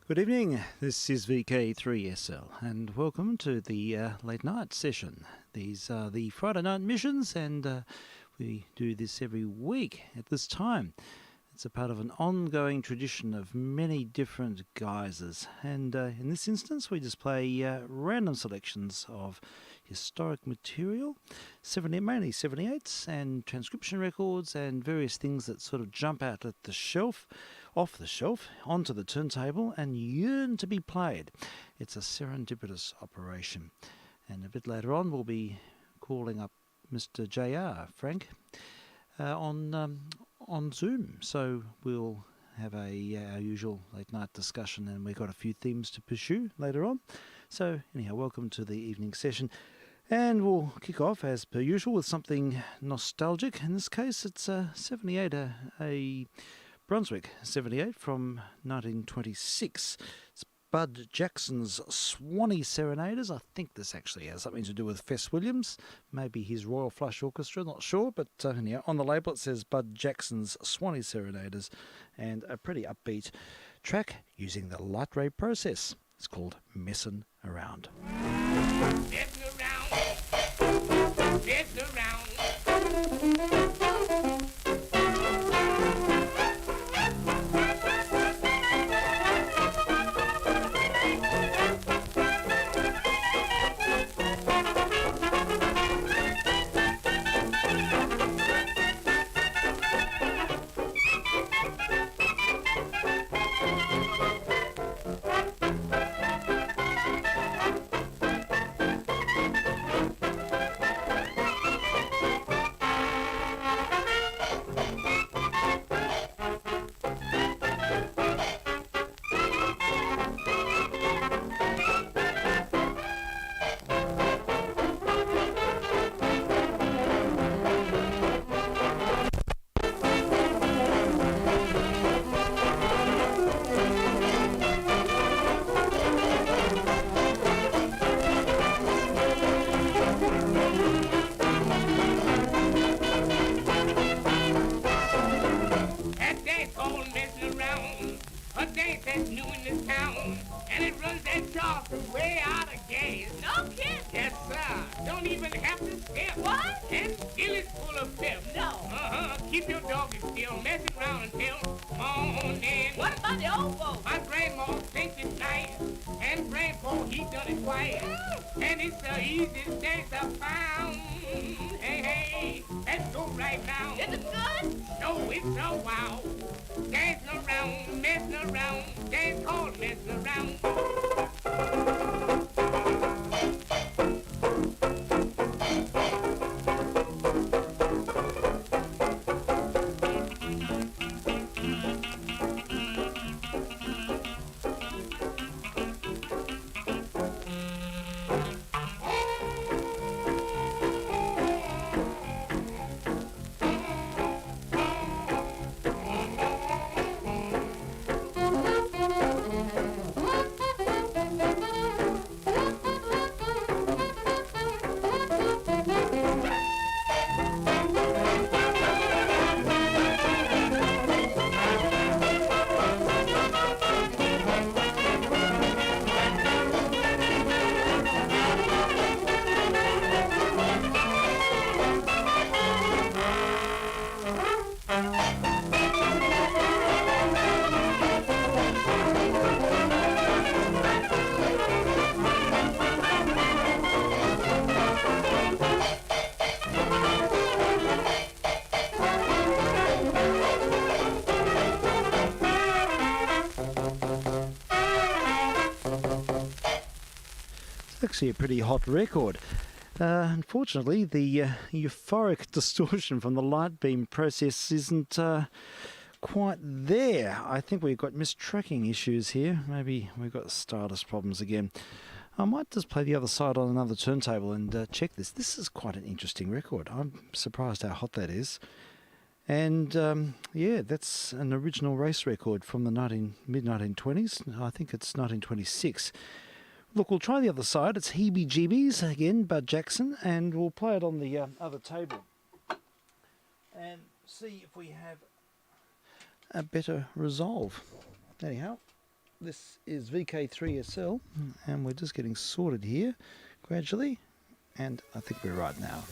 Good evening, this is vk3sl and welcome to the late night session. These are the Friday night missions and we do this every week at this time. It's a part of an ongoing tradition of many different guises, and in this instance we just play random selections of historic material, mainly 78s and transcription records and various things that sort of jump out at the shelf, off the shelf, onto the turntable and yearn to be played. It's a serendipitous operation. And a bit later on we'll be calling up Mr. JR, Frank, on Zoom, so we'll have our usual late night discussion, and we've got a few themes to pursue later on. So anyhow, welcome to the evening session, and we'll kick off as per usual with something nostalgic. In this case it's a 78, a Brunswick 78 from 1926. It's Bud Jackson's Swanee Serenaders. I think this actually has something to do with Fess Williams, maybe his Royal Flush Orchestra, not sure, but anyhow, on the label it says Bud Jackson's Swanee Serenaders, and a pretty upbeat track using the light ray process. It's called Messin' Around. Messin' around, messin' around. Actually a pretty hot record. Unfortunately, the euphoric distortion from the light beam process isn't quite there. I think we've got mistracking issues here. Maybe we've got stylus problems again. I might just play the other side on another turntable and check this. This is quite an interesting record. I'm surprised how hot that is. And yeah, that's an original race record from the mid-1920s. I think it's 1926. Look, we'll try the other side. It's Heebie Jeebies, again, Bud Jackson, and we'll play it on the other table and see if we have a better resolve. Anyhow, This is vk3sl, and we're just getting sorted here gradually, and I think we're right now.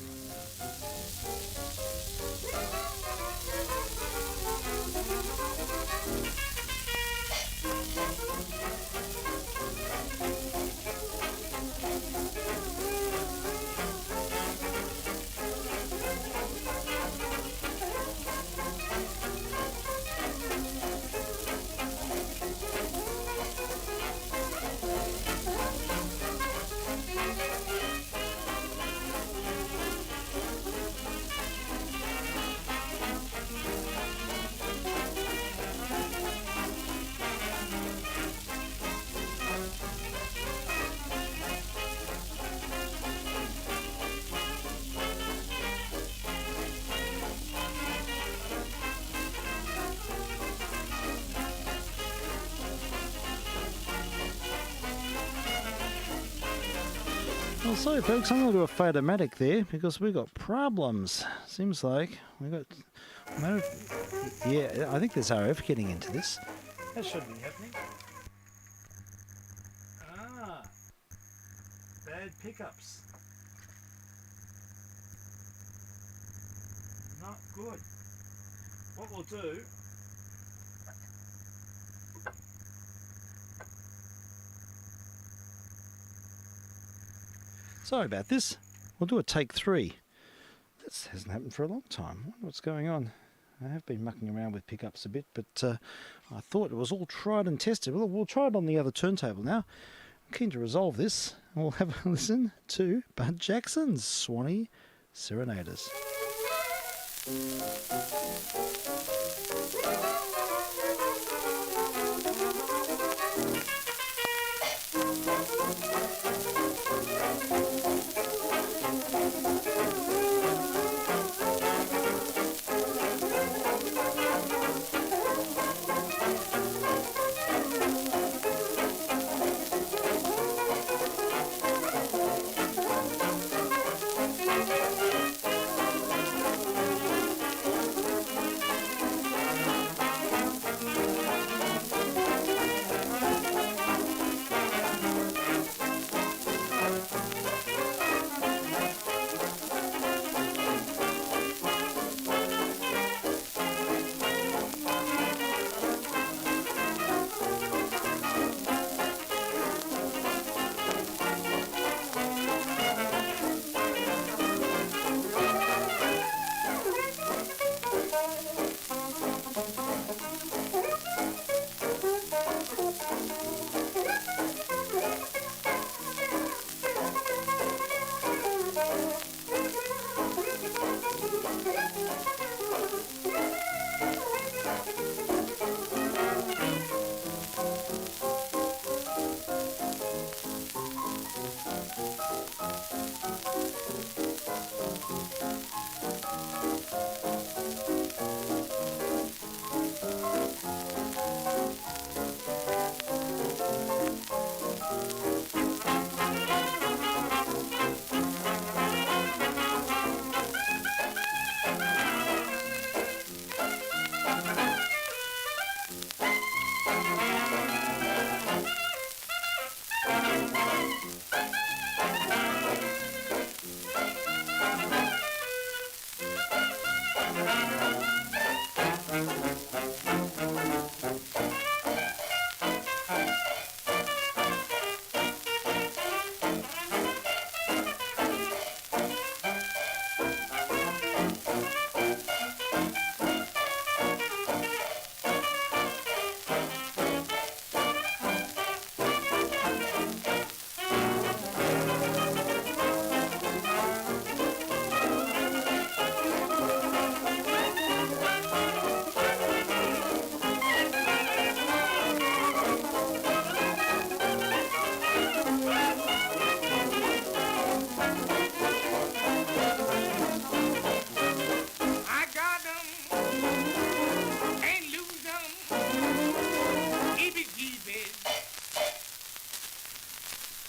Well, sorry folks, I'm going to do a photomatic there because we got problems. Seems like we got... Yeah, I think there's RF getting into this. That should be happening. Ah, bad pickups. Not good. What we'll do... Sorry about this. We'll do a take 3. This hasn't happened for a long time. I wonder what's going on. I have been mucking around with pickups a bit, but I thought it was all tried and tested. Well, we'll try it on the other turntable now. I'm keen to resolve this, and we'll have a listen to Bud Jackson's Swanee Serenaders.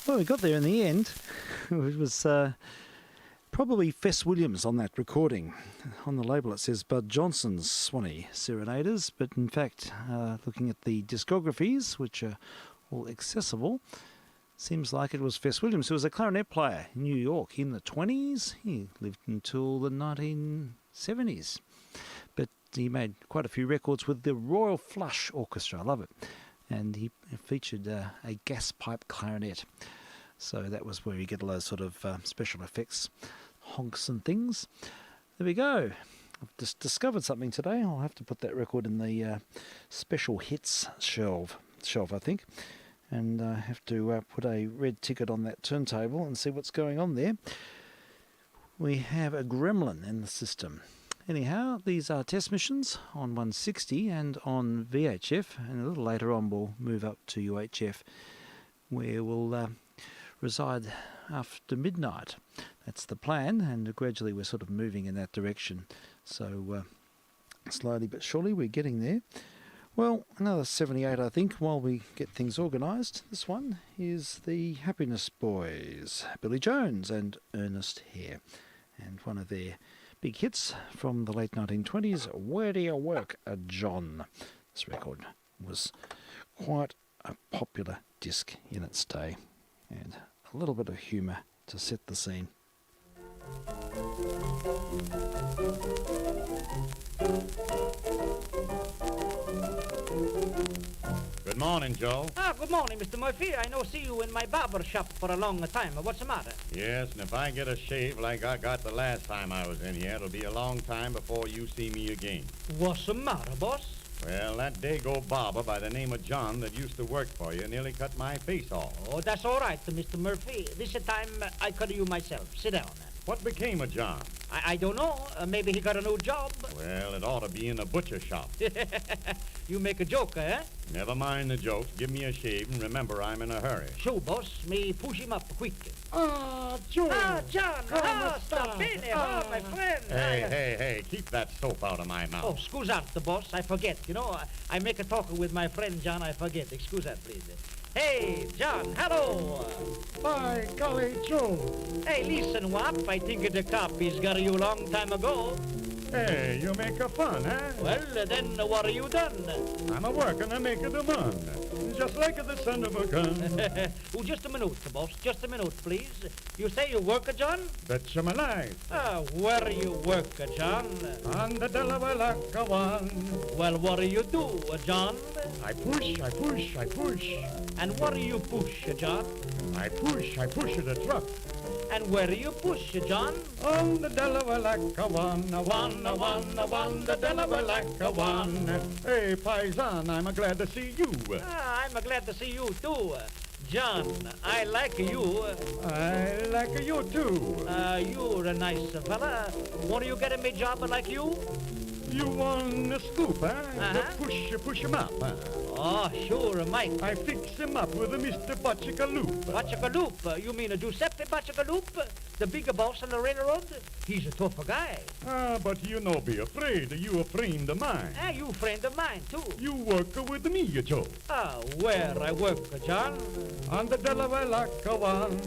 Well, we got there in the end. It was Probably Fess Williams on that recording. On the label it says Bud Johnson's Swanee Serenaders, but in fact, looking at the discographies, which are all accessible, seems like it was Fess Williams, who was a clarinet player in New York in the 20s. He lived until the 1970s. But he made quite a few records with the Royal Flush Orchestra. I love it. And he featured a gas pipe clarinet. So that was where you get a lot of sort of special effects, honks and things. There we go. I've just discovered something today. I'll have to put that record in the special hits shelf, I think. And I have to put a red ticket on that turntable and see what's going on there. We have a gremlin in the system. Anyhow, these are test missions on 160 and on VHF, and a little later on we'll move up to UHF, where we'll reside after midnight. That's the plan, and gradually we're sort of moving in that direction. So slowly but surely we're getting there. Well, another 78 I think while we get things organised. This one is the Happiness Boys, Billy Jones and Ernest Hare, and one of their big hits from the late 1920s, Where Do You Work, John? This record was quite a popular disc in its day, and a little bit of humour to set the scene. Good morning, Joe. Good morning, Mr. Murphy. I no see you in my barber shop for a long time. What's the matter? Yes, and if I get a shave like I got the last time I was in here, it'll be a long time before you see me again. What's the matter, boss? Well, that dago barber by the name of John that used to work for you nearly cut my face off. Oh, that's all right, Mr. Murphy. This time I cut you myself. Sit down. What became of John? I don't know. Maybe he got a new job. Well, it ought to be in a butcher shop. You make a joke, eh? Never mind the jokes. Give me a shave, and remember I'm in a hurry. Sure, boss. Me push him up quick. Joe! John! Stop in here. My friend. Hey, keep that soap out of my mouth. Oh, excuse that, the boss. I forget. You know, I make a talk with my friend John. I forget. Excuse that, please. Hey, John, hello. By golly, Joe. Hey, listen, Wap. I think the cop he's got you a long time ago. Hey, you make a fun, huh? Well, then what are you done? I'm a working to make it a man, just like the son of a gun. Oh, just a minute, boss. Just a minute, please. You say you work, John? Betcha my life. Where you work, John? On the Delaware like a one. Well, what do you do, John? I push. And what do you push, John? I push the truck. And where do you push, John? On the Delaware like a one, the Delaware like a one. Hey, paisan, I'm glad to see you. I'm glad to see you, too. John, I like you. I like you, too. You're a nice fella. Want you get me job like you? You want a scoop, huh? Push him up, huh? Oh, sure, Mike. I fix him up with a Mr. Bachicaloop. Bachicaloop? You mean a Giuseppe Bachicaloop? The bigger boss on the railroad? He's a tough guy. But you no be afraid. You a friend of mine. You friend of mine, too. You work with me, Joe. Where I work, John? On the Delaware like a one.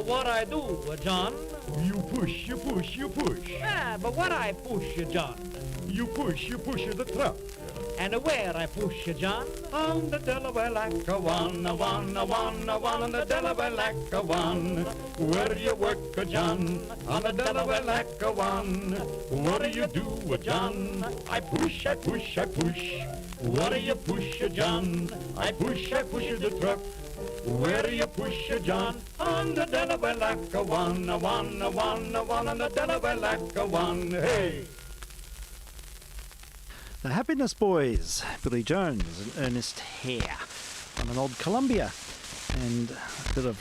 What I do, John? You push. But what I push, John? You push the truck. And where I push, John? On the Delaware like a one, on the Delaware like a one. Where do you work, John? On the Delaware like a one. What do you do, John? I push. What do you push, John? I push the truck. Where do you push, John? On the Delaware like a one, on the Delaware like a one. Hey! The Happiness Boys, Billy Jones and Ernest Hare on an old Columbia, and a bit of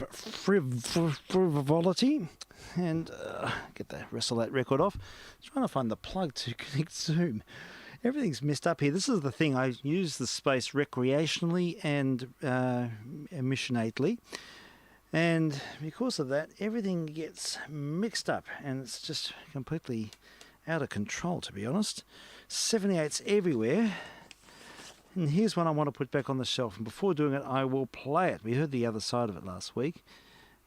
frivolity, and get the rest of that record off. Trying to find the plug to connect Zoom. Everything's messed up here. This is the thing. I use the space recreationally and missionately, and because of that, everything gets mixed up, and it's just completely out of control, to be honest. 78s everywhere, and here's one I want to put back on the shelf, and before doing it I will play it. We heard the other side of it last week,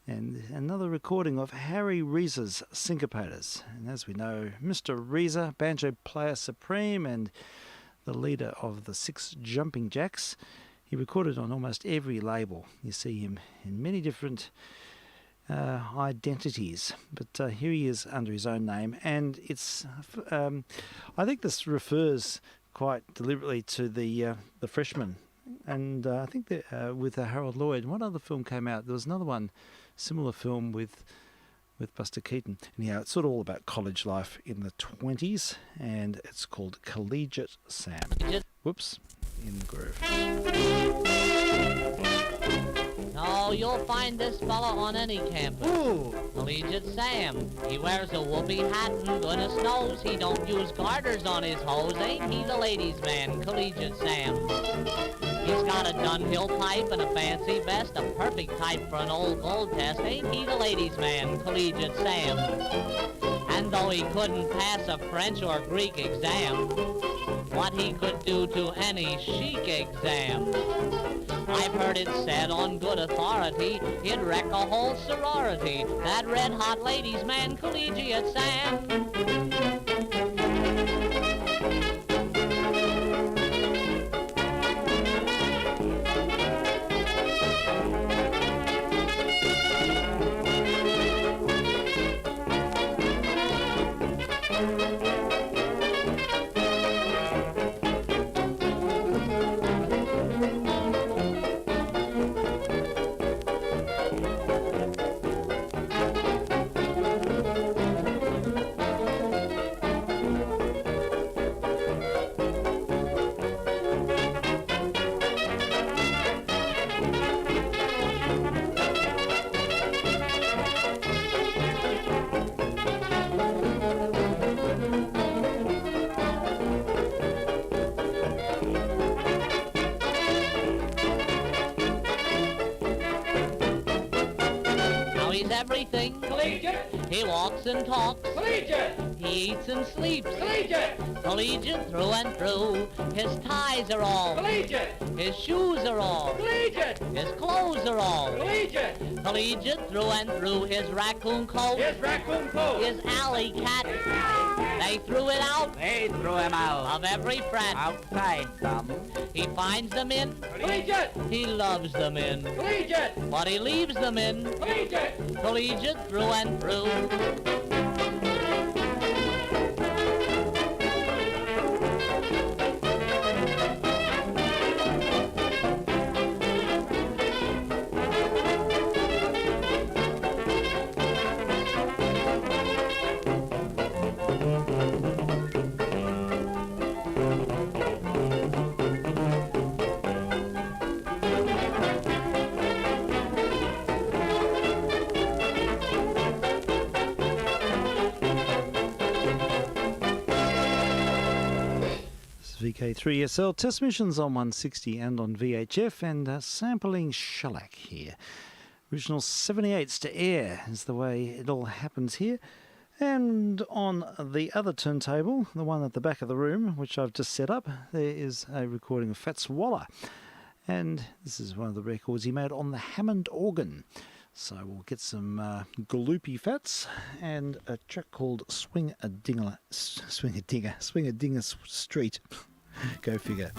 and another recording of Harry Reese's Syncopators. And as we know, Mr. Reeser, banjo player supreme and the leader of the Six Jumping Jacks, he recorded on almost every label. You see him in many different identities, but here he is under his own name, and it's I think this refers quite deliberately to the Freshman, and I think that with Harold Lloyd. What other film came out? There was another one, similar film with Buster Keaton. Anyhow, it's sort of all about college life in the 20s, and it's called Collegiate Sam. Whoops, in the groove. Oh, you'll find this fella on any campus. Ooh. Collegiate Sam. He wears a whoopee hat and goodness knows he don't use garters on his hose. Ain't he the ladies' man, Collegiate Sam? He's got a Dunhill pipe and a fancy vest, a perfect type for an old gold test. Ain't he the ladies' man, Collegiate Sam? And though he couldn't pass a French or Greek exam, what he could do to any chic exam, I've heard it said on good authority, he'd wreck a whole sorority. That red-hot ladies' man, Collegiate Sam. Everything Collegiate, he walks and talks, collegiate, he eats and sleeps, collegiate, collegiate through and through. His ties are all, collegiate, his shoes are all, collegiate, his clothes are all, collegiate, collegiate through and through. His raccoon coat, his raccoon coat, his alley cat, they threw it out They threw him out. of every frat. Outside some. He finds them in, collegiate, he loves them in, collegiate, but he leaves them in, collegiate. collegiate through and through. vk3sl test missions on 160 and on VHF, and sampling shellac here. Original 78s to air is the way it all happens here. And on the other turntable, the one at the back of the room, which I've just set up, there is a recording of Fats Waller. And this is one of the records he made on the Hammond organ. So we'll get some gloopy Fats and a track called Swing a Dinger Street. Go figure.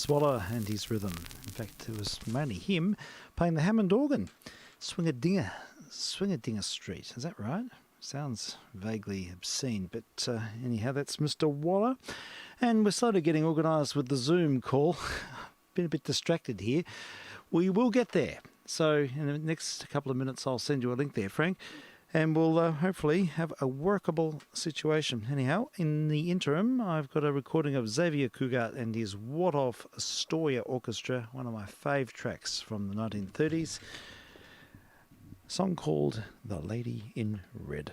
Swaller and his rhythm. In fact, it was mainly him playing the Hammond organ. Swing-a-dinger Street. Is that right? Sounds vaguely obscene, but anyhow, that's Mr. Waller. And we're slowly getting organised with the Zoom call. Been a bit distracted here. We will get there. So in the next couple of minutes, I'll send you a link there, Frank. And we'll hopefully have a workable situation. Anyhow, in the interim, I've got a recording of Xavier Cugat and his Waldorf Astoria Orchestra, one of my fave tracks from the 1930s. A song called The Lady in Red.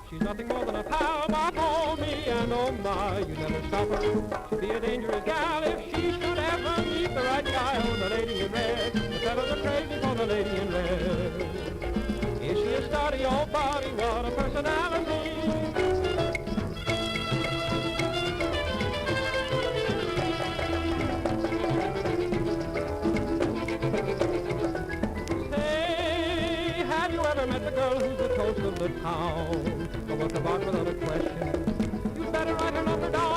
She's nothing more than a pal, but for me, and oh my, you never stop her. She'd be a dangerous gal if she should ever meet the right guy. Oh, the lady in red, the fellows are crazy for the lady in red. Is she a study, oh body, what a personality. Say, have you ever met the girl who's the toast of the town? A work of art without a question. You'd better write her number down.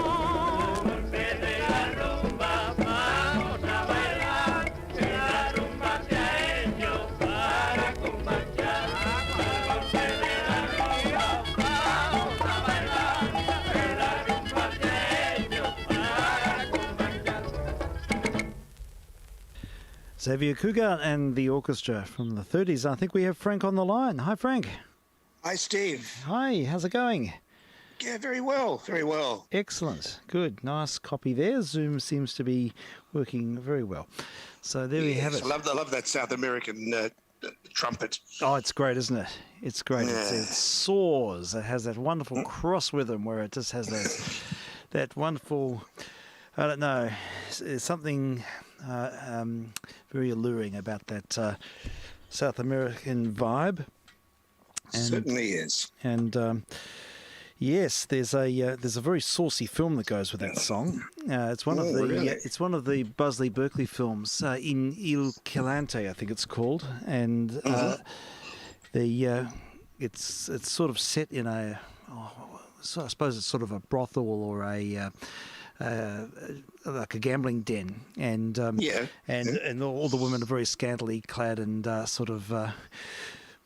Xavier Cugat and the orchestra from the 30s. I think we have Frank on the line. Hi, Frank. Hi, Steve. Hi, how's it going? Yeah, very well, very well. Excellent. Good. Nice copy there. Zoom seems to be working very well. So there we have it. I love that South American trumpet. Oh, it's great, isn't it? It's great. Yeah. It soars. It has that wonderful cross rhythm where it just has that wonderful, I don't know, it's something very alluring about that South American vibe. And, Certainly is. And yes, there's a very saucy film that goes with that song. It's one of the really? It's one of the Buzzley Berkeley films, In Il Calante, I think it's called, and it's sort of set in a, so I suppose it's sort of a brothel or a like a gambling den, and and all the women are very scantily clad and sort of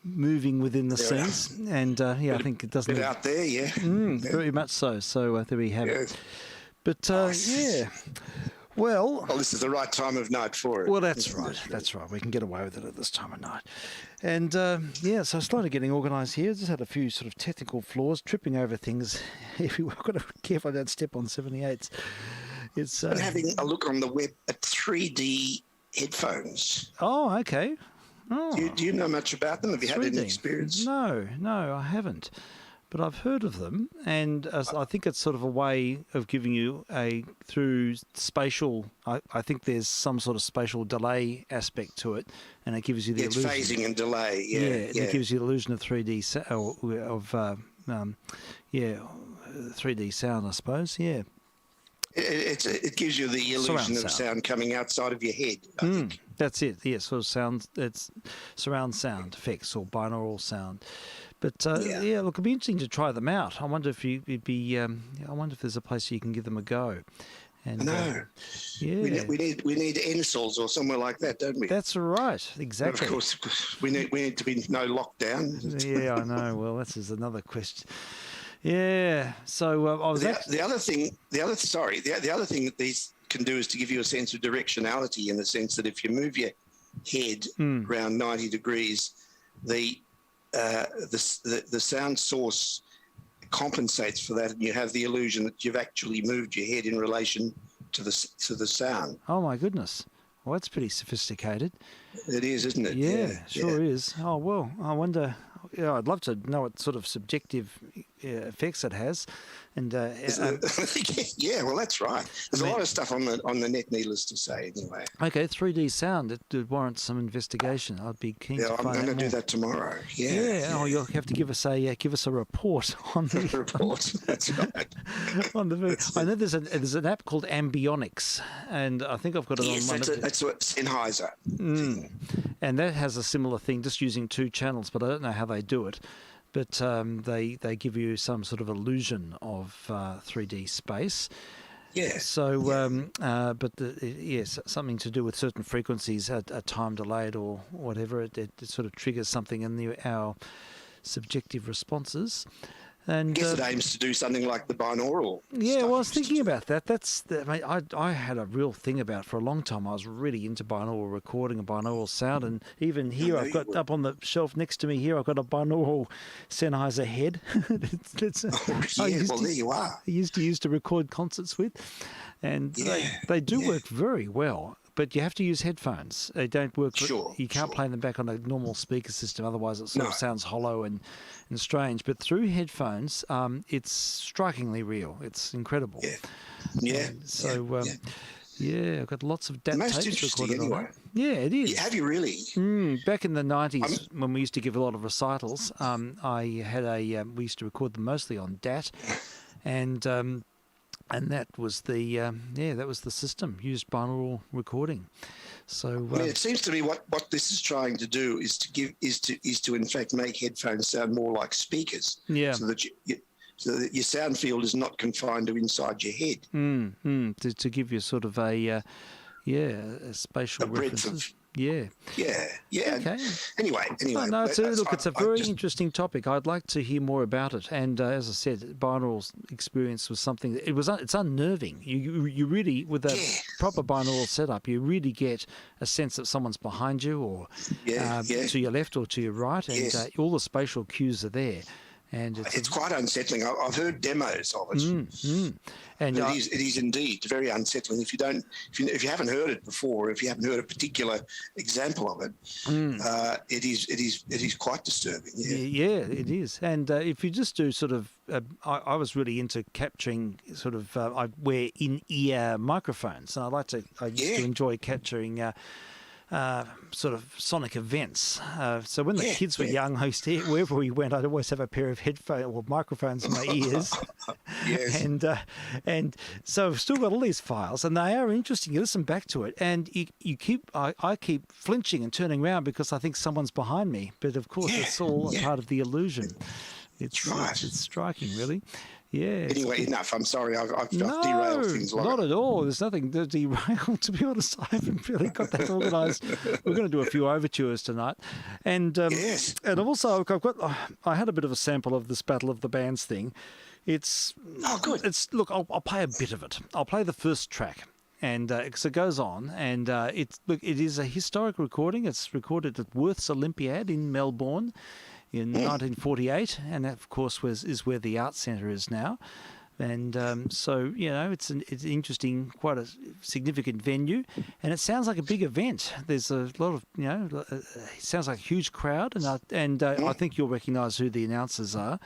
moving within the They're scenes, and I think it doesn't Bit out there, yeah. very much so. So there we have Yeah. it. But yeah, well. Well, this is the right time of night for it. Well, that's right. That's right. We can get away with it at this time of night. And yeah, so I started getting organised here. Just had a few sort of technical flaws, tripping over things. If you've got to be careful, I don't step on 78s. It's I'm having a look on the web at 3D headphones. Oh, okay. Oh, Do you know much about them? Have you had any 3D. experience? No, I haven't. But I've heard of them, and I think it's sort of a way of giving you through spatial. I think there's some sort of spatial delay aspect to it, and it gives you the It's illusion. phasing and delay. Yeah, It gives you the illusion of 3D of 3D sound, I suppose. Yeah. It gives you the illusion of sound coming outside of your head, I think. That's it. Yeah, sort of sound. It's surround sound effects or binaural sound. But yeah, look, it'd be interesting to try them out. I wonder if you'd be. I wonder if there's a place you can give them a go. And, No. Yeah. We need NSLs or somewhere like that, don't we? That's right. And Exactly. of course, we need to be no lockdown. Yeah, I know. Well, this is another question. Yeah. So I was The other thing that these can do is to give you a sense of directionality, in the sense that if you move your head around 90 degrees, the sound source compensates for that, and you have the illusion that you've actually moved your head in relation to the sound. Oh my goodness. Well, that's pretty sophisticated. It is, isn't it? Yeah, sure is. Oh well, I wonder. Yeah, I'd love to know what sort of subjective effects it has, and Yeah, well, that's right. There's a lot of stuff on the net, needless to say. Anyway. okay, 3D sound. It warrants some investigation. I'd be keen Yeah, to I'm find going out to do more. that tomorrow. Yeah. Yeah. Oh, you'll have to give us a report on the report. That's right. on the. I know there's an app called Ambionics, and I think I've got it Yes, on one. that's what Sennheiser. thing. And that has a similar thing, just using two channels, but I don't know how they do it. But they give you some sort of illusion of 3D space. Yeah. So, but yes, something to do with certain frequencies, a time delayed or whatever. It sort of triggers something in our subjective responses. And I guess it aims to do something like the binaural. yeah, stuff well, I was used to thinking do. about that. I had a real thing about for a long time. I was really into binaural recording and binaural sound, and even here know I've you got were. up on the shelf next to me here. I've got a binaural Sennheiser head. Oh, yeah, well, there you are. I used to use to record concerts with, and they do work very well. But you have to use headphones. They don't work. You can't play them back on a normal speaker system. Otherwise, it sort of sounds hollow and strange. But through headphones, it's strikingly real. It's incredible. Yeah. So, yeah, I've got lots of DAT Most tapes interesting recorded on anyway. it. Yeah, it is. Yeah, have you really? Back in the 90s, when we used to give a lot of recitals, I had we used to record them mostly on DAT, and that was the system, used binaural recording. So I mean, it seems to me what this is trying to do is to in fact make headphones sound more like speakers. Yeah. So that your sound field is not confined to inside your head. To give you sort of a spatial A breadth references. of- Yeah. Yeah. Okay. Anyway. No, it's a I very just- interesting topic. I'd like to hear more about it. And as I said, binaural experience was something. It's unnerving. You really, with a proper binaural setup, you really get a sense that someone's behind you or to your left or to your right, and all the spatial cues are there. And it's quite unsettling. I've heard demos of it. And it is indeed very unsettling if you haven't heard it before, or if you haven't heard a particular example of it. It is quite disturbing. Yeah, it is. And if you just do sort of, I was really into capturing sort of. I wear in-ear microphones, and I used to enjoy capturing. Sort of sonic events. So when the kids were young, I used to, wherever we went, I'd always have a pair of headphones or microphones in my ears. Yes. And so I've still got all these files, and they are interesting. You listen back to it, and I keep flinching and turning around because I think someone's behind me. But of course, it's all a part of the illusion. It's right. It's striking, really. Yeah. Anyway, enough. I'm sorry. I've No, derailed things. not at all. There's nothing to derail. To be honest, I haven't really got that organised. We're going to do a few overtures tonight, and Yes. and also I've got. I had a bit of a sample of this Battle of the Bands thing. It's good. It's look. I'll play a bit of it. I'll play the first track. And because it goes on, and it is a historic recording. It's recorded at Worth's Olympiad in Melbourne in 1948, and that, of course, is where the Arts Centre is now. And so, it's an interesting, quite a significant venue, and it sounds like a big event. There's a lot of, it sounds like a huge crowd, and I think you'll recognise who the announcers are.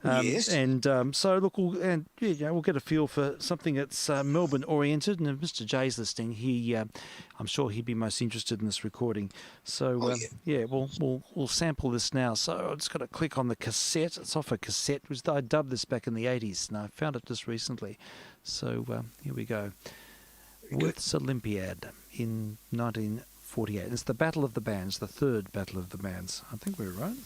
Yes. And so look, we'll get a feel for something that's Melbourne oriented. And if Mr. Jay's listening, I'm sure he'd be most interested in this recording. So we'll sample this now. So I've just got to click on the cassette. It's off a cassette. I dubbed this back in the 80s, and I found it just recently. So here we go. Worth's Olympiad in 1948. It's the Battle of the Bands, the third Battle of the Bands. I think we're right.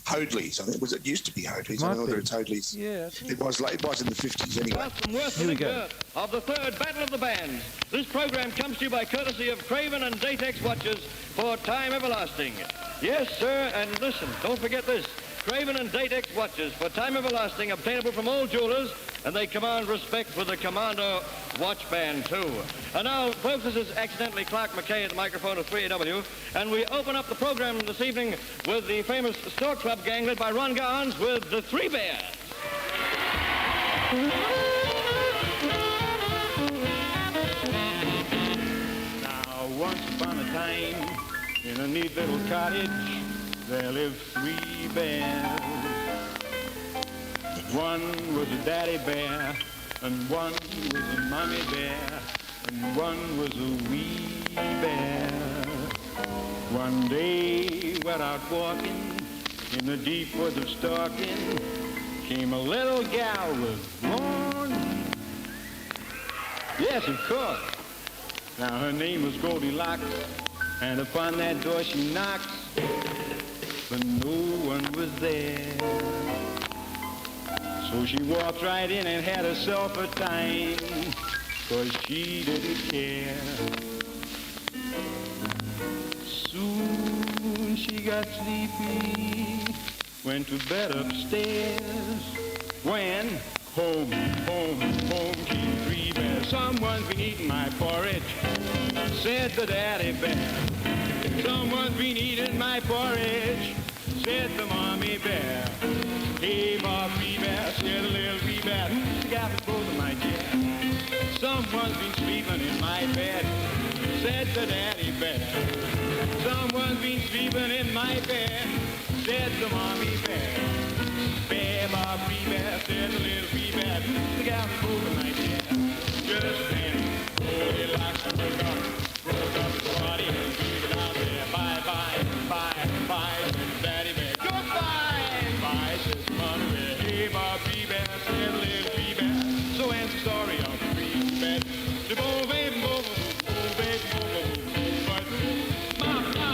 Hoadley's. I think it used to be Hoadley's. I don't know whether it's Hoadley's. Yeah. It was in the 50s anyway. From Worth Here we go. Olympiad of the third Battle of the Bands. This program comes to you by courtesy of Craven and Datex watches for time everlasting. Yes, sir, and listen, don't forget this. Craven and Datex watches for time everlasting, obtainable from all jewelers, and they command respect for the Commando watch band, too. And now, folks, this is accidentally Clark McKay at the microphone of 3AW, and we open up the program this evening with the famous Stork Club gang led by Ron Garns with the Three Bears. Now, once upon a time, in a neat little cottage, there lived three bears. One was a daddy bear, and one was a mommy bear, and one was a wee bear. One day, went out walking in the deep woods of stalking, came a little gal with long. Yes, of course. Now her name was Goldilocks, and upon that door she knocks, but no one was there. So she walked right in and had herself a time, 'cause she didn't care. Soon she got sleepy, went to bed upstairs, when home came three bears. Someone's been eating my porridge, said the daddy bear. Someone's been eating my porridge, said the mommy bear. Hey, Bob, wee bear, said a little wee bear. Who's the guy that goes in my chair? Someone's been sleeping in my bed, said the daddy bear. Someone's been sleeping in my bed, said the mommy bear. Bear, Bob, wee bear, said the little wee bear. Who's the guy that goes in my chair? Just then, Goldilocks broke up the party and beat it out there. Bye, bye, bye, bye, said the daddy bear. Goodbye, bye, says the mommy bear. Hey, Bob, wee bear, said the little wee bear. So ends the story of the three bears. The bo baby, bo baby, Mama.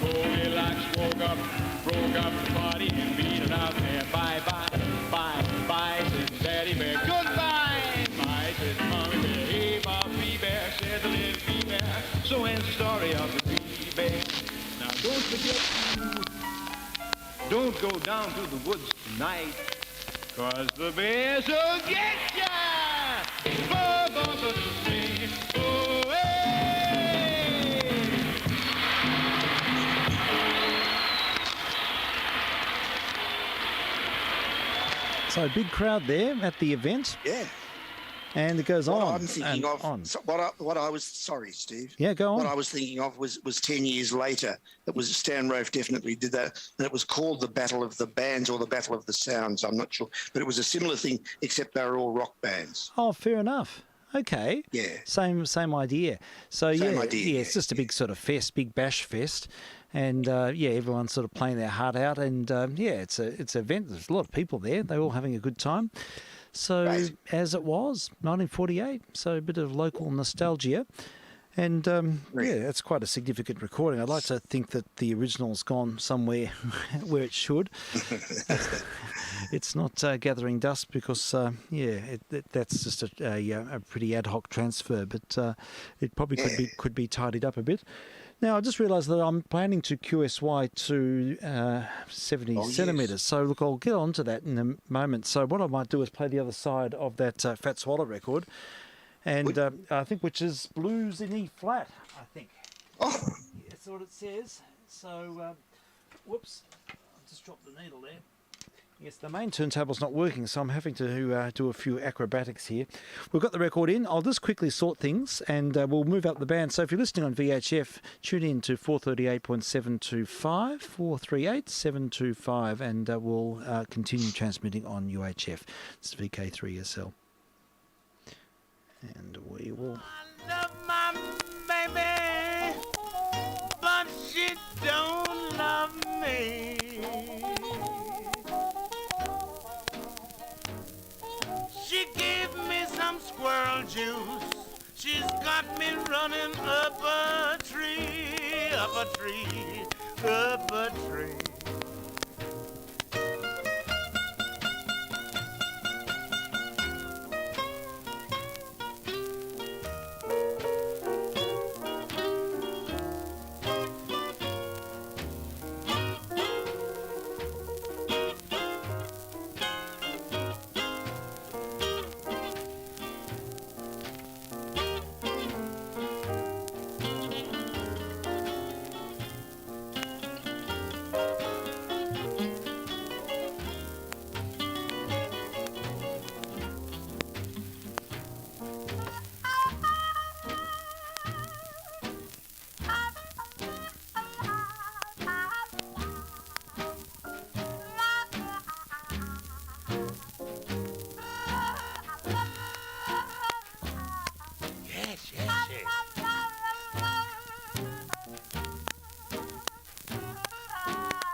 Goldilocks broke up the party and beat it out there. Bye, bye, bye, bye, said Daddy Bear. Goodbye, bye, said Mommy Bear. Hey, Bob, wee bear, said the little wee bear. So ends the story of the three bears. Now, don't forget, don't go down to the woods tonight, 'cause the bears will get ya! Bo, bo, bo, bo, oh, hey! So big crowd there at the event. Yeah. And it goes What on. I'm thinking and of, on. what I was, sorry, Steve. Yeah, go What on. I was thinking of was 10 years later. It was Stan Rofe definitely did that, and it was called the Battle of the Bands or the Battle of the Sounds. I'm not sure, but it was a similar thing, except they were all rock bands. Oh, fair enough. Okay. Yeah. Same idea. So Same yeah, idea, it's just a big sort of fest, big bash fest, and everyone's sort of playing their heart out, and it's an event. There's a lot of people there. They're all having a good time. So Right. as it was, 1948. So a bit of local nostalgia. And it's quite a significant recording. I'd like to think that the original's gone somewhere where it should. It's not gathering dust because, that's just a pretty ad hoc transfer. But it probably could be tidied up a bit. Now, I just realised that I'm planning to QSY to 70 centimetres. So, look, I'll get on to that in a moment. So what I might do is play the other side of that Fat Swallow record. And I think which is Blues in E flat, I think. Oh. That's what it says. So, whoops, I just dropped the needle there. Yes, the main turntable's not working, so I'm having to do a few acrobatics here. We've got the record in. I'll just quickly sort things, and we'll move up the band. So if you're listening on VHF, tune in to 438.725, 438.725, and we'll continue transmitting on UHF. It's VK3SL. And we will... I love my baby, but she don't love me. She gave me some squirrel juice. She's got me running up a tree, up a tree, up a tree.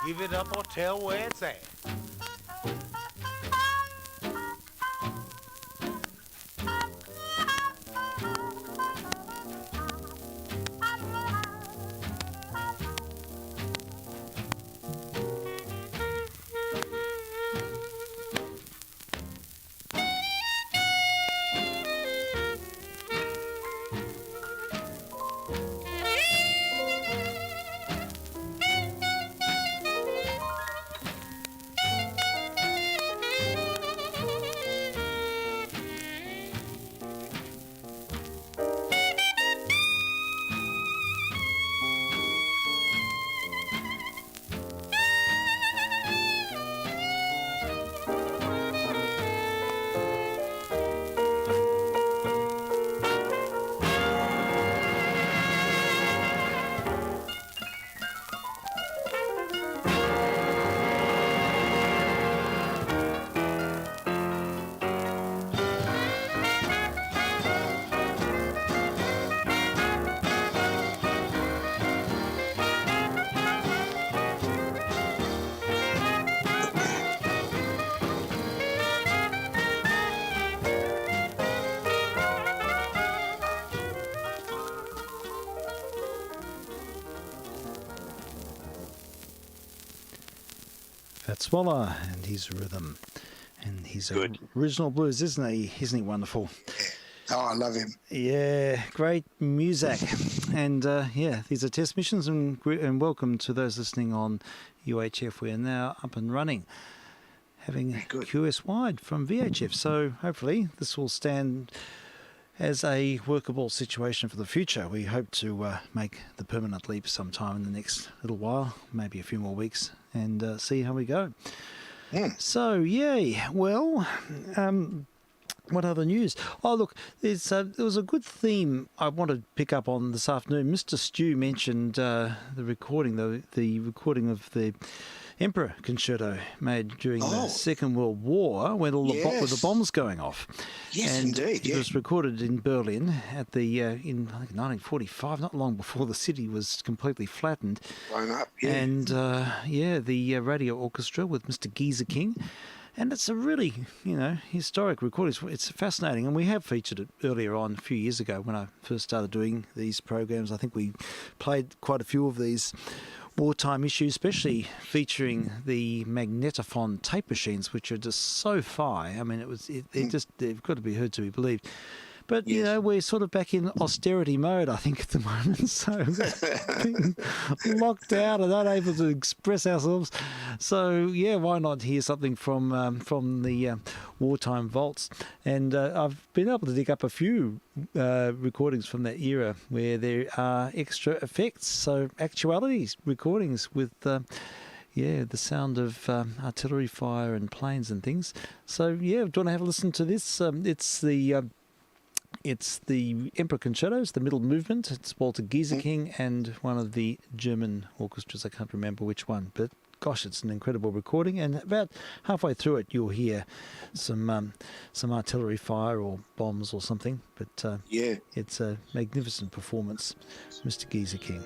Give it up or tell where it's at. Fat Swallow and his rhythm. And his original blues, isn't he? Isn't he wonderful? Oh, I love him. Yeah, great music. And these are test missions, and welcome to those listening on UHF. We're now up and running, having QS wide from VHF. So hopefully this will stand as a workable situation for the future. We hope to make the permanent leap sometime in the next little while, maybe a few more weeks, and see how we go. So, well, What other news? Oh, look, there was a good theme I want to pick up on this afternoon. Mr. Stew mentioned the recording of the Emperor Concerto made during the Second World War, when all with the bombs going off. Yes, and indeed. It was recorded in Berlin at the in I think 1945, not long before the city was completely flattened. Blown up. Yeah. And the radio orchestra with Mr. Geezer King. And it's a really, historic recording. It's fascinating. And we have featured it earlier on, a few years ago, when I first started doing these programs. I think we played quite a few of these wartime issues, especially featuring the magnetophone tape machines, which are just so fine. I mean, they've got to be heard to be believed. But, we're sort of back in austerity mode, I think, at the moment. So being locked out and unable to express ourselves. So, why not hear something from the wartime vaults? And I've been able to dig up a few recordings from that era where there are extra effects. So, actualities recordings with... the sound of artillery fire and planes and things. So, do you want to have a listen to this? It's the Emperor Concertos, the middle movement. It's Walter Geezer King and one of the German orchestras. I can't remember which one, but gosh, it's an incredible recording. And about halfway through it, you'll hear some artillery fire or bombs or something. But it's a magnificent performance, Mr. Geezer King.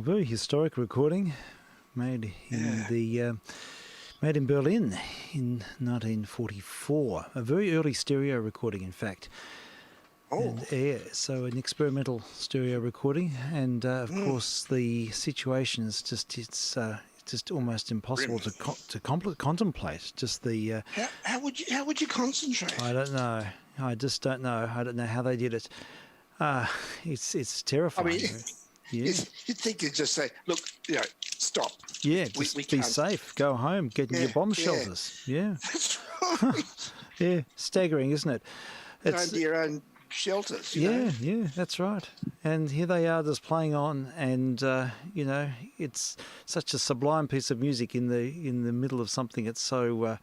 very historic recording, made in made in Berlin in 1944. A very early stereo recording, in fact. Oh, So an experimental stereo recording, and of course the situation is it's just almost impossible to contemplate. Just the how would you concentrate? I don't know. I just don't know. I don't know how they did it. It's I terrifying. mean, Yeah. you'd think you'd just say, "Look, stop." Yeah, just we be can't. safe. Go home. Get in your bomb yeah. shelters. Yeah, That's right. yeah. Staggering, isn't it? Go into your own shelters. You know? Yeah, that's right. And here they are just playing on, and it's such a sublime piece of music in the middle of something that's so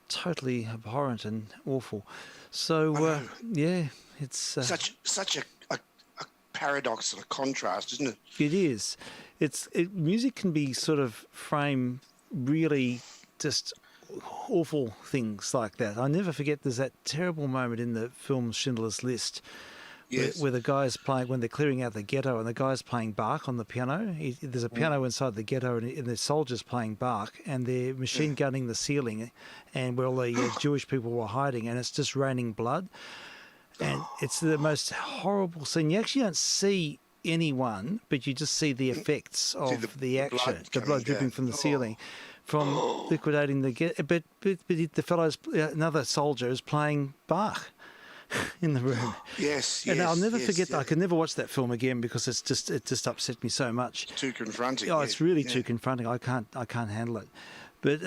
totally abhorrent and awful. So it's such a paradox and a contrast, isn't it? it is. Music can be sort of frame really just awful things like that. I never forget there's that terrible moment in the film Schindler's List Yes. where the guy's playing, when they're clearing out the ghetto and the guy's playing Bach on the piano. There's a piano inside the ghetto and the soldiers playing Bach, and they're machine gunning the ceiling and where all the Jewish people were hiding, and it's just raining blood. And it's the most horrible scene. You actually don't see anyone, but you just see the effects of the action, the blood dripping from the ceiling, from liquidating the ghetto. But the fellow's, another soldier is playing Bach in the room. Yes, And I'll never forget that. yeah. I can never watch that film again because it just upset me so much. Too confronting. Oh, it's really too confronting. I can't handle it. But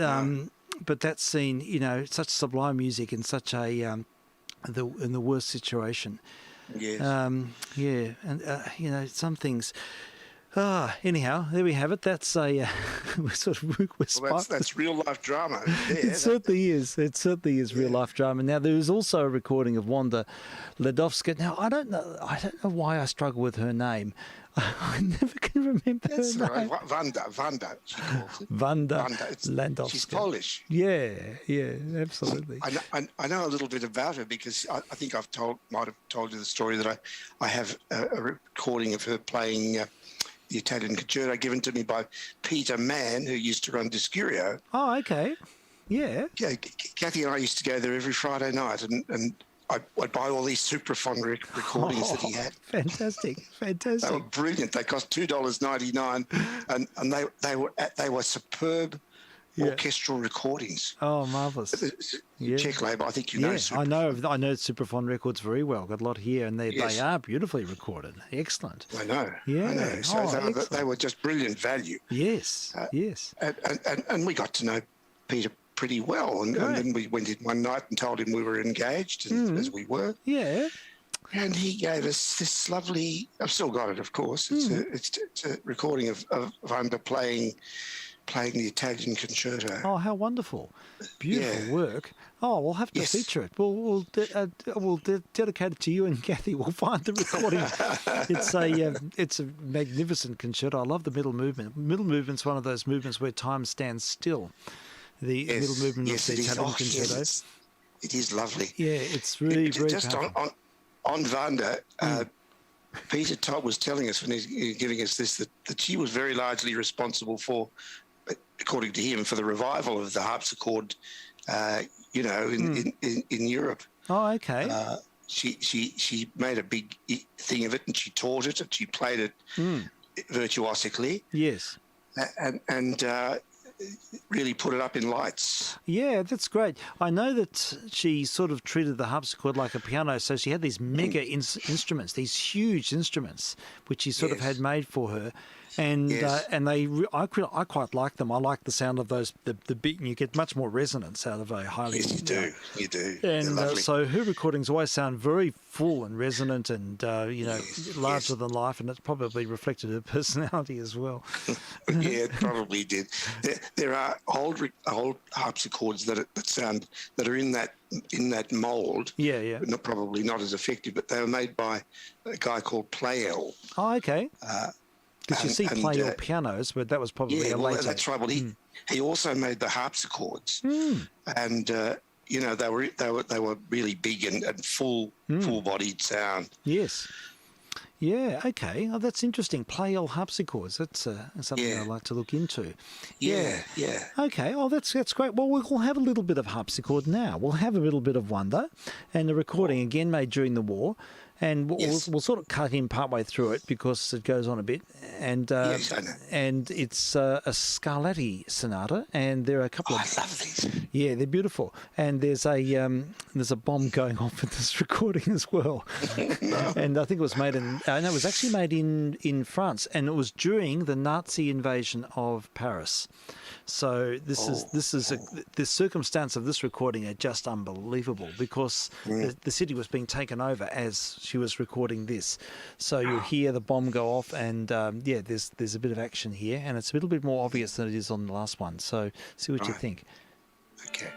but that scene, such sublime music in such a in the worst situation. Yes. And some things. Anyhow, there we have it. That's a That's real life drama. It certainly is. It certainly is real life drama. Now there is also a recording of Wanda Ledowska. Now I don't know why I struggle with her name. I never can remember That's her right. name. Wanda, she calls it. Wanda It's- Landowska. She's Polish. Yeah, absolutely. I know a little bit about her because I think might have told you the story that I have a recording of her playing the Italian concerto given to me by Peter Mann, who used to run Discurio. Oh, okay. Yeah. Yeah, Kathy and I used to go there every Friday night, and I'd buy all these Supraphon recordings that he had. Fantastic. They were brilliant. They cost $2.99, and they were superb orchestral recordings. Oh, marvellous. Yeah. Czech label, I think you know. I know Supraphon Records very well. Got a lot here, and they are beautifully recorded. Excellent. I know. Yeah. I know. So excellent. they were just brilliant value. Yes. Yes. And we got to know Peter pretty well, and then we went in one night and told him we were engaged, as we were. Yeah. And he gave us this lovely. I've still got it, of course. It's a recording of Wanda playing the Italian concerto. Oh, how wonderful! Beautiful work. Oh, we'll have to feature it. We'll dedicate it to you and Kathy. We'll find the recording. It's a magnificent concerto. I love the middle movement. Middle movement's one of those movements where time stands still. The middle movement of the Italian concerto. It is lovely. Yeah, it's really very just powerful. on Wanda. Peter Todd was telling us when he was giving us this that she was very largely responsible for, according to him, for the revival of the harpsichord, in Europe. Oh, okay. She made a big thing of it, and she taught it, and she played it virtuosically. Yes. And really put it up in lights. Yeah, that's great. I know that she sort of treated the harpsichord like a piano, so she had these mega instruments, these huge instruments, which she sort of had made for her. And I quite like them. I like the sound of those, the beat, and you get much more resonance out of a highly... Yes, you do. And so her recordings always sound very full and resonant and, larger than life, and it's probably reflected her personality as well. Yeah, it probably did. There are old harpsichords that are in that mould. Yeah. Probably not as effective, but they were made by a guy called Pleyel. Oh, okay. Because you see Pleyel pianos, but that was probably a later. That's right. Well, he also made the harpsichords, and they were really big and full-bodied sound. Yes. Yeah, okay. Oh, that's interesting. Play-all harpsichords. That's something Yeah. I'd like to look into. Yeah. Okay. Oh, that's great. Well, we'll have a little bit of harpsichord now. We'll have a little bit of wonder, and the recording again made during the war, and Yes. we'll sort of cut in partway through it because it goes on a bit, and Yes, I know. and it's a Scarlatti sonata, and there are a couple Oh, of I love these. yeah, they're beautiful, and there's a bomb going off with this recording as well, and I think it was made in no, it was actually made in France, and it was during the Nazi invasion of Paris. So the circumstance of this recording are just unbelievable because the city was being taken over as she was recording this. So you hear the bomb go off, and there's a bit of action here, and it's a little bit more obvious than it is on the last one. So see what you think. Okay.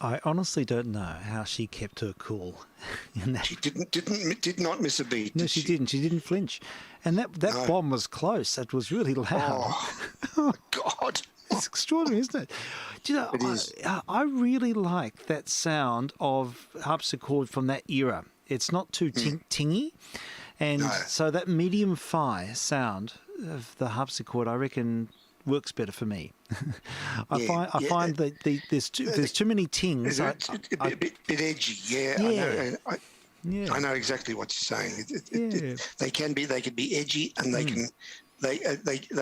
I honestly don't know how she kept her cool in that. She did not miss a beat. No, did she didn't. She didn't flinch, and that No. bomb was close. It was really loud. Oh, God. It's extraordinary, isn't it? Do you know, It is. I really like that sound of harpsichord from that era. It's not too tingy, and No. so that medium fi sound of the harpsichord, I reckon, works better for me. I find that there's too many tings. It's a bit edgy, yeah. Yeah. I know. I know exactly what you're saying. They can be edgy, and they can they're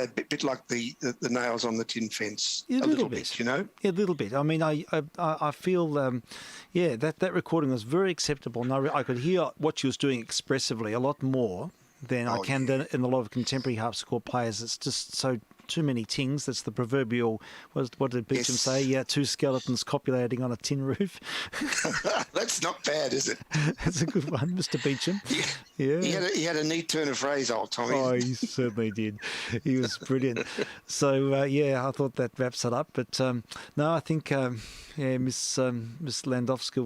a bit like the nails on the tin fence. A little bit, you know. A little bit. I mean, I feel that recording was very acceptable, and I could hear what she was doing expressively a lot more than I can in a lot of contemporary harpsichord players. It's just so too many tings. That's the proverbial, what did Beecham say? Yeah, 2 skeletons copulating on a tin roof. That's not bad, is it? That's a good one, Mr. Beecham. Yeah. He had a neat turn of phrase, old Tommy. Oh, he certainly did. He was brilliant. So, I thought that wraps it up. But no, I think, Miss Landowska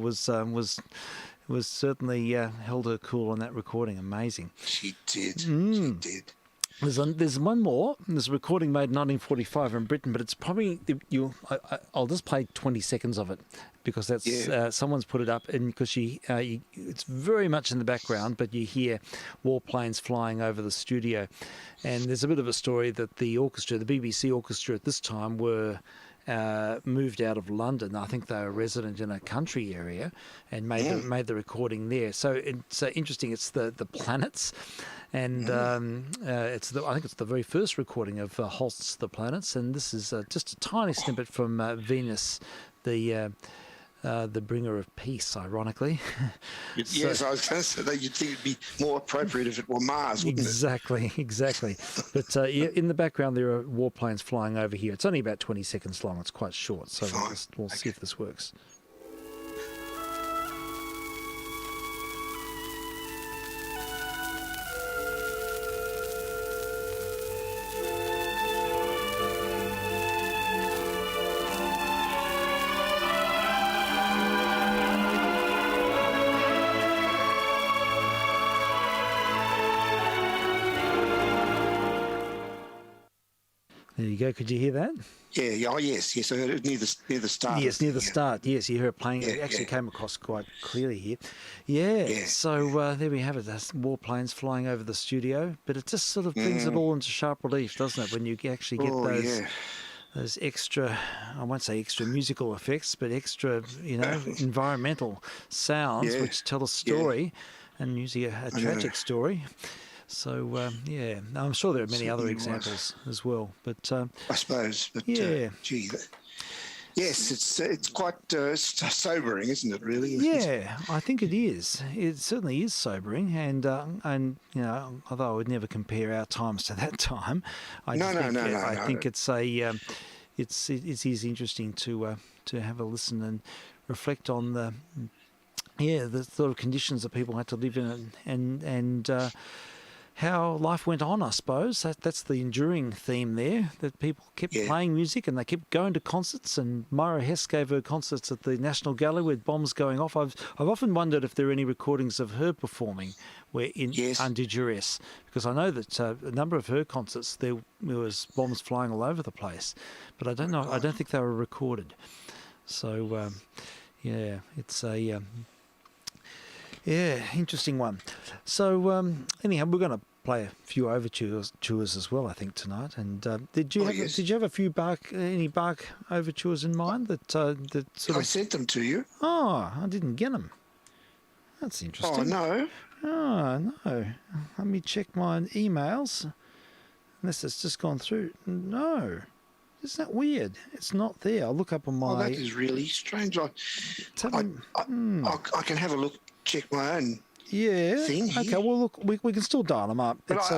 was certainly held her cool on that recording. Amazing. She did. She did. There's one more. There's a recording made in 1945 in Britain, but it's probably I'll just play 20 seconds of it because that's someone's put it up, and because it's very much in the background, but you hear warplanes flying over the studio, and there's a bit of a story that the orchestra, the BBC orchestra at this time, were moved out of London. I think they were resident in a country area and made the recording there. So it's interesting. It's the planets, and I think it's the very first recording of Holst's The Planets, and this is just a tiny snippet from Venus, the bringer of peace, ironically. Yes, I was going to say that you'd think it'd be more appropriate if it were Mars, wouldn't it? Exactly. But in the background there are warplanes flying over here. It's only about 20 seconds long. It's quite short, so we'll see if this works. There you go. Could you hear that? Yeah. Oh, yes. I heard it near the start. Yes, near the start. Yes, you heard it playing. It actually came across quite clearly here. Yeah. So there we have it. There's warplanes flying over the studio, but it just sort of brings it all into sharp relief, doesn't it? When you actually get those extra, I won't say extra musical effects, but extra, environmental sounds which tell a story, and usually a tragic story. So, I'm sure there are many other examples as well. But I suppose. But, gee, yes, it's quite sobering, isn't it, really? Yeah, I think it is. It certainly is sobering. And although I would never compare our times to that time, I think it's it is interesting to have a listen and reflect on the sort of conditions that people had to live in and how life went on, I suppose. That's the enduring theme there, that people kept playing music and they kept going to concerts, and Myra Hess gave her concerts at the National Gallery with bombs going off. I've often wondered if there are any recordings of her performing under duress, because I know that a number of her concerts there was bombs flying all over the place, but I don't know. I don't think they were recorded. So, it's a... interesting one. So anyhow, we're going to play a few overtures as well, I think, tonight. And did you have a few any Bach overtures in mind that I sent them to you. Oh, I didn't get them. That's interesting. Oh no. Oh no. Let me check my emails. Unless it's just gone through. No. Isn't that weird? It's not there. I'll look up on my... Oh, that is really strange. I can have a look. Check my own thing here. Okay, well, look, we can still dial them up. But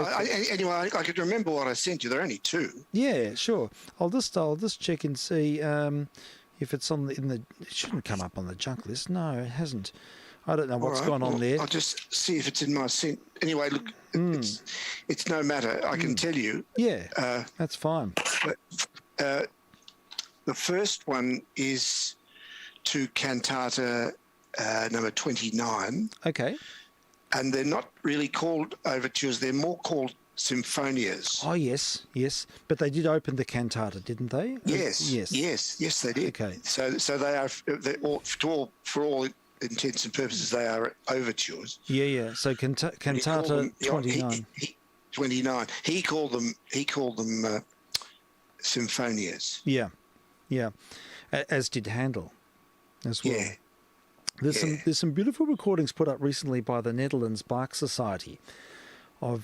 anyway, I could remember what I sent you. There are only 2. Yeah, sure. I'll just check and see if it's it shouldn't come up on the junk list. No, it hasn't. I don't know what's gone on there. I'll just see if it's in my sent. Anyway, look, it's no matter. I can tell you. Yeah, that's fine. The first one is to cantata number 29. Okay. And they're not really called overtures, they're more called symphonias. Oh, yes. But they did open the cantata, didn't they? Yes, they did. Okay. So they are, for all intents and purposes, they are overtures. Yeah. So cantata 29. 29. He called them symphonias. Yeah. As did Handel as well. Yeah. There's some beautiful recordings put up recently by the Netherlands Bach Society would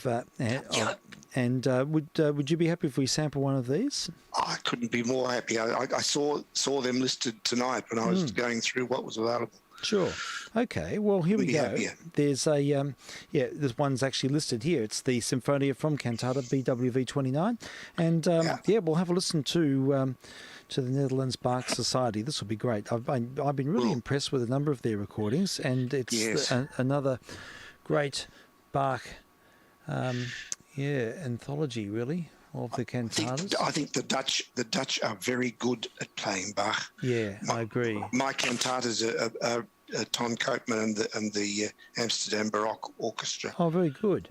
you be happy if we sample one of these? I couldn't be more happy. I saw them listed tonight when I was going through what was available. Sure. Okay. Well, here we go. Yeah. There's a this one's actually listed here. It's the Symphonia from Cantata BWV 29, and we'll have a listen to the Netherlands Bach Society. This will be great. I've been really impressed with a number of their recordings, and it's another great Bach anthology, really, of the cantatas. I think the Dutch are very good at playing Bach. Yeah, I agree. My cantatas are Ton Koopman and the Amsterdam Baroque Orchestra. Oh, very good.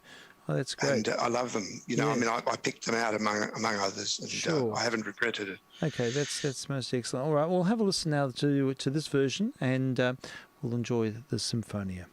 Oh, that's great. And I love them. I mean, I picked them out among others, and Sure. I haven't regretted it. Okay, that's most excellent. All right, we'll have a listen now to this version, and we'll enjoy the Symphonia.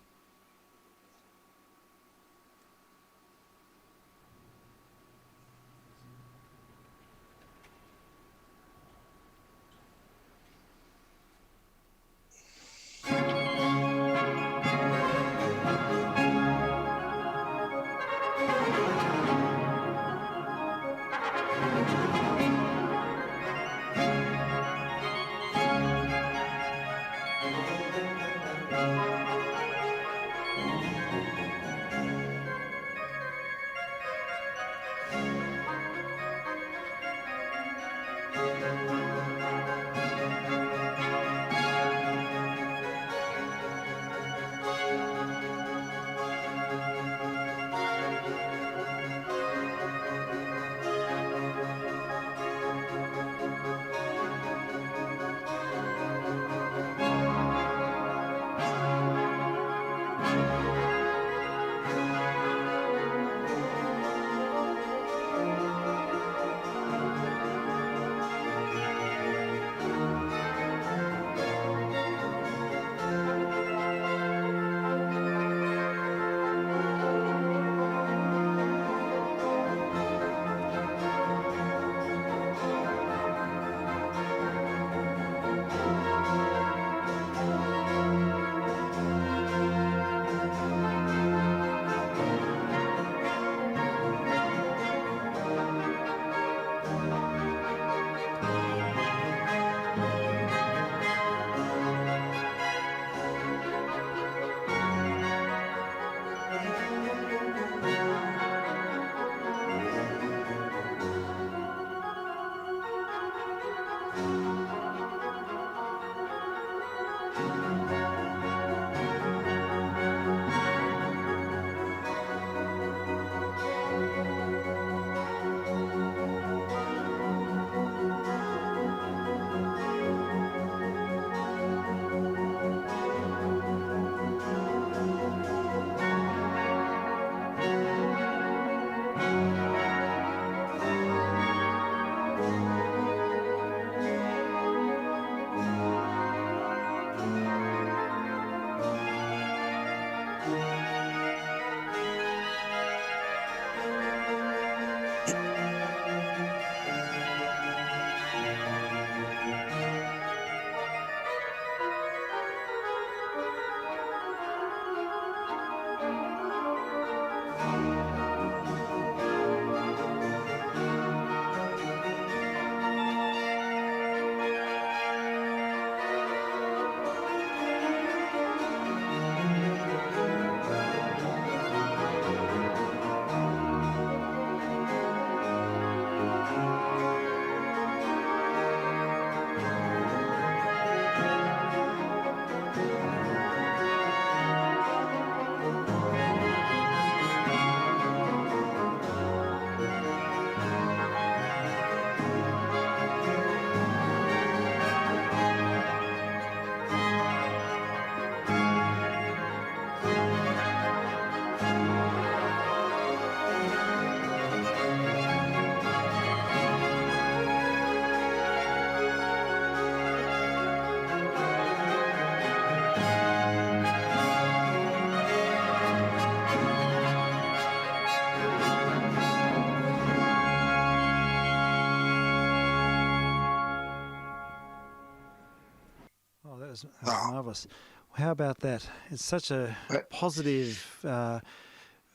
That was marvellous. How about that? It's such a positive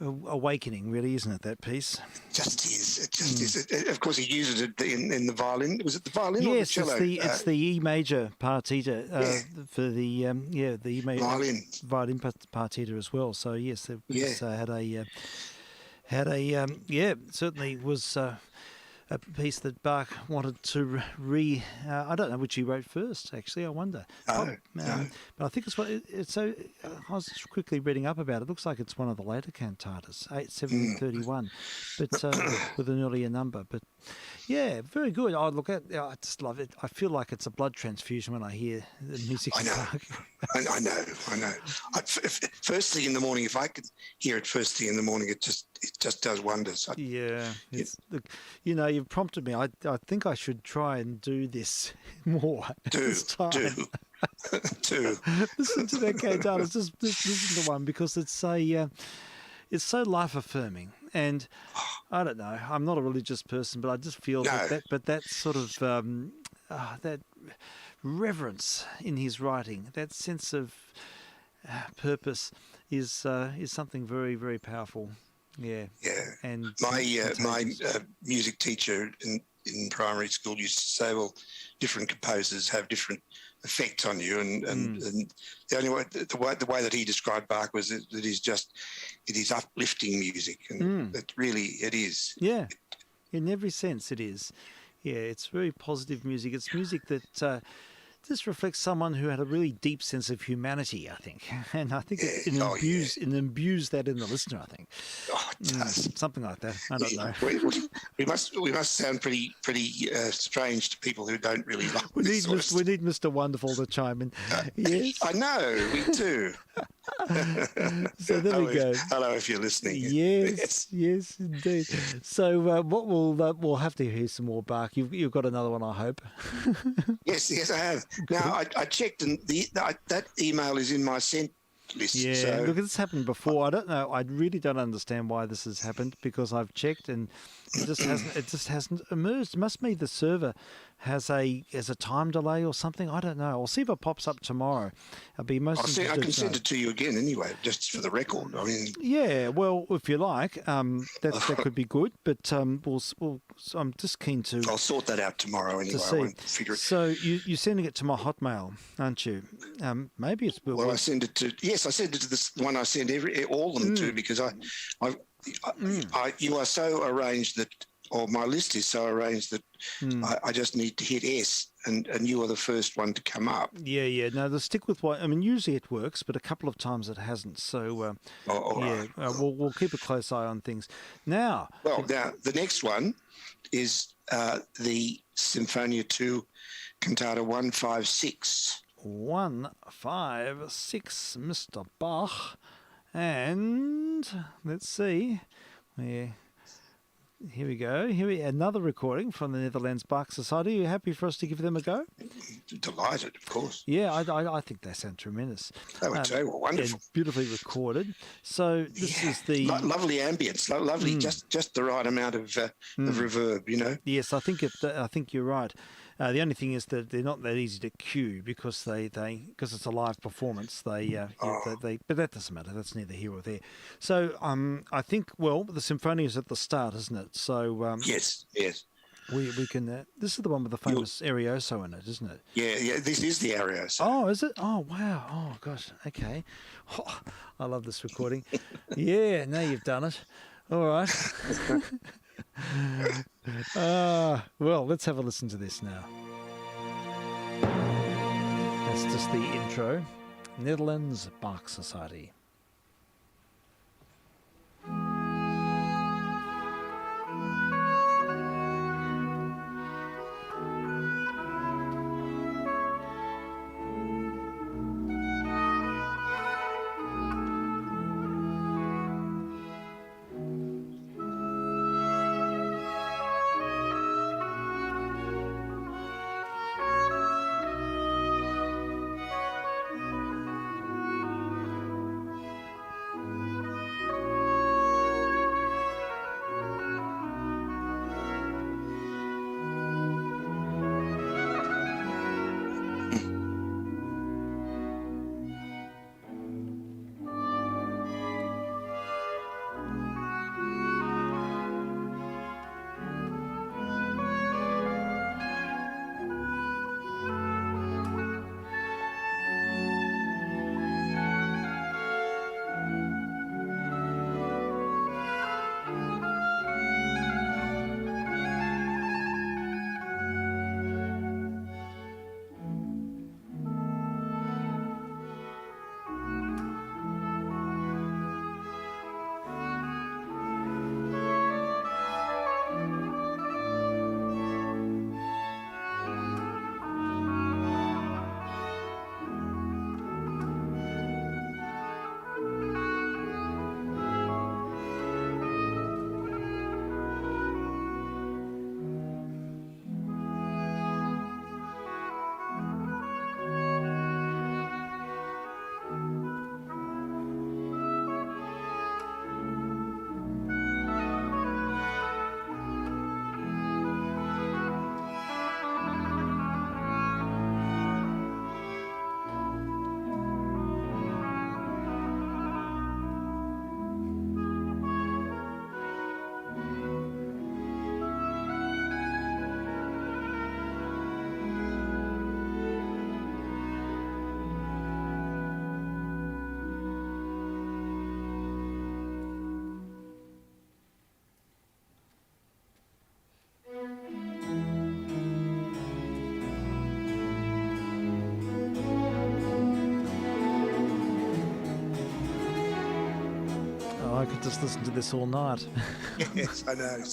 awakening, really, isn't it? That piece. Just is. It just is. Of course, he uses it in the violin. Was it the violin or the Yes, cello? it's the E major partita for the the E major violin partita as well. So yes, it was, had a certainly was. A piece that Bach wanted to I don't know which he wrote first, actually, I wonder. No. But I think it's so, I was just quickly reading up about it. It looks like it's one of the later cantatas, 1731, but with an earlier number. But yeah, very good. I just love it. I feel like it's a blood transfusion when I hear the music. I know. I know. First thing in the morning, if I could hear it first thing in the morning, it just does wonders. You've prompted me. I think I should try and do this more this time. Do. Listen to that cantata. Just listen to one because it's it's so life affirming. And I don't know. I'm not a religious person, but I just feel that sort of that reverence in his writing, that sense of purpose, is something very, very powerful. Yeah. And my music teacher in primary school used to say, well, different composers have different effects on you, and the only way, the way that he described Bach was that it is uplifting music, and it is. Yeah, in every sense it is. Yeah, it's very positive music. It's music that this reflects someone who had a really deep sense of humanity, I think. And I think it imbues that in the listener, I think. Oh, it does. Something like that. I don't know. We must sound pretty strange to people who don't really like we need Mr. Wonderful to chime in. Yes. I know, we do. So there we go. Hello, if you're listening. Yes, indeed. So what we'll have to hear some more Bach. You've got another one, I hope. Yes, I have. Now I checked, and that email is in my sent list. Yeah, so. look, this happened before. I don't know. I really don't understand why this has happened, because I've checked and it just hasn't emerged. It must be the server has a time delay or something. I don't know. I'll see if it pops up tomorrow. I can send it to you again anyway, just for the record. I mean, yeah. Well, if you like, that could be good. But I'm just keen to. I'll sort that out tomorrow anyway. I won't figure it. So you're sending it to my Hotmail, aren't you? Maybe it's. Well, I send it to. Yes, I send it to this one. I send all of them to, because you are so arranged that, or my list is so arranged that I just need to hit S, and you are the first one to come up. Yeah. No, the stick with what I mean. Usually it works, but a couple of times it hasn't. So right. We'll keep a close eye on things. Now, the next one is the Symphonia 2, Cantata 156. 156, Mr. Bach. And let's see. Yeah. Here we go. Another recording from the Netherlands Bach Society. Are you happy for us to give them a go? Delighted, of course. Yeah, I think they sound tremendous. They were too wonderful. And beautifully recorded. So this is the lovely ambience, lovely, just the right amount of reverb, you know. Yes, I think you're right. The only thing is that they're not that easy to cue, because because it's a live performance. But that doesn't matter. That's neither here or there. So I think the symphony is at the start, isn't it? So yes. We can. This is the one with the famous Arioso in it, isn't it? Yeah. This is the Arioso. Oh, is it? Oh, wow. Oh, gosh. Okay. Oh, I love this recording. Yeah. Now you've done it. All right. Well, let's have a listen to this now. That's just the intro. Netherlands Bach Society. just listen to this all night. Yes, I know.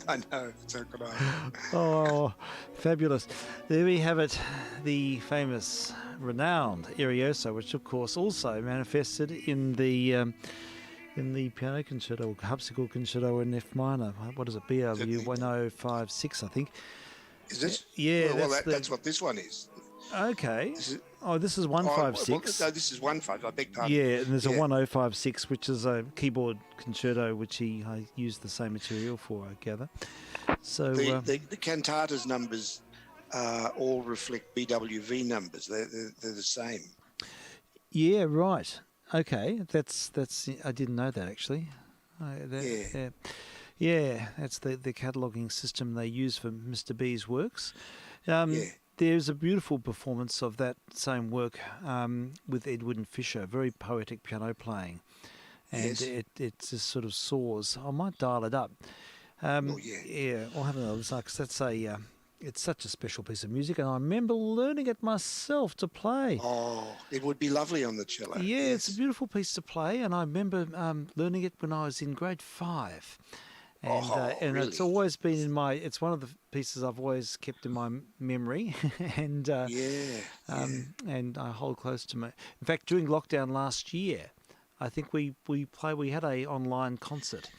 I know. So could I. Oh, fabulous. There we have it. The famous, renowned Arioso, which of course also manifested in the piano concerto, harpsichord concerto in F minor. What is it? BW 1056, I think. Is it? Yeah, Well, that's what this one is. Okay. This is, This is well, 156. no, this is 1-5. I beg pardon. Yeah, and there's a Yeah. 1056, which is a keyboard concerto, which I used the same material for, I gather. So The cantatas numbers all reflect BWV numbers. They're the same. yeah, right. Okay, that's I didn't know that actually. Yeah, that's the cataloguing system they use for Mr. B's works. Yeah. There's a beautiful performance of that same work with Edwin Fisher, very poetic piano playing, and Yes. it just sort of soars. I might dial it up. Yeah, I'll have another listen because that's it's such a special piece of music, and I remember learning it myself to play. Oh, it would be lovely on the cello. Yeah, Yes. it's a beautiful piece to play, and I remember learning it when I was in grade 5. And really? it's always been in my. It's one of the pieces I've always kept in my memory, and and I hold close to me. In fact, during lockdown last year, I think we had a online concert,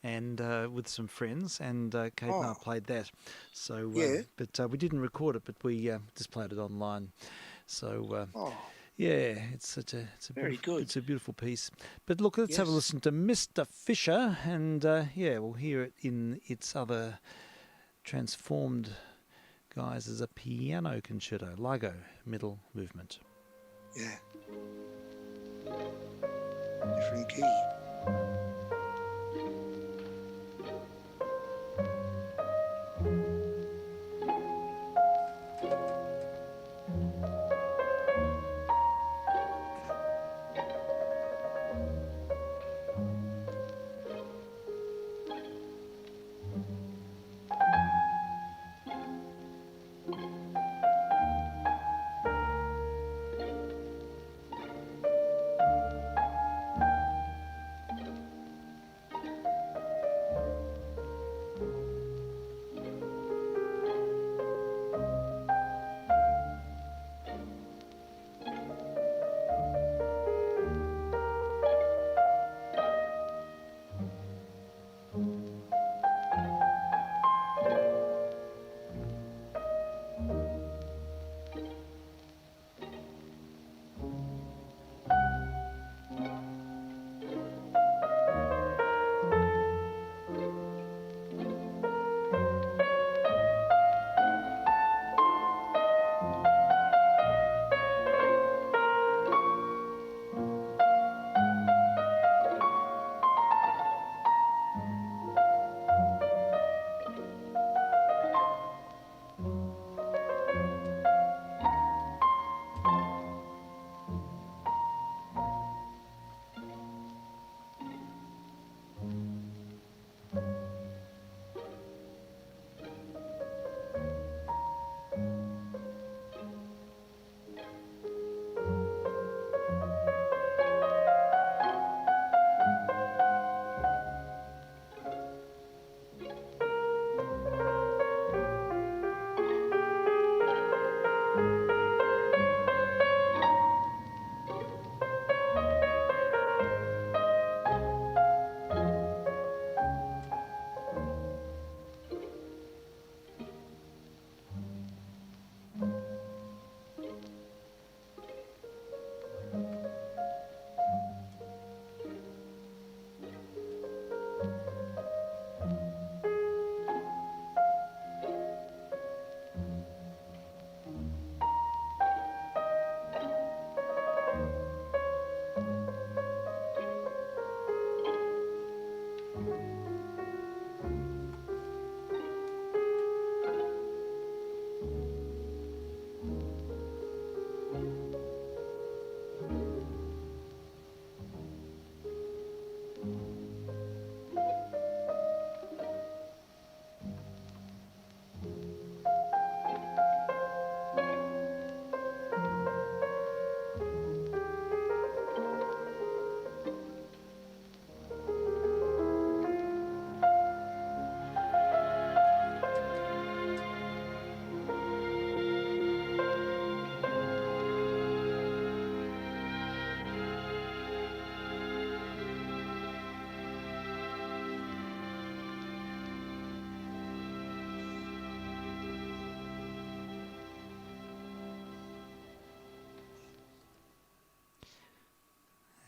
and with some friends, and Kate and I played that. So, but we didn't record it, but we just played it online. So. Yeah, it's Very good. It's a beautiful piece. But look, let's have a listen to Mr. Fisher, and we'll hear it in its other transformed guise as a piano concerto, Ligo middle movement. Yeah. Different key.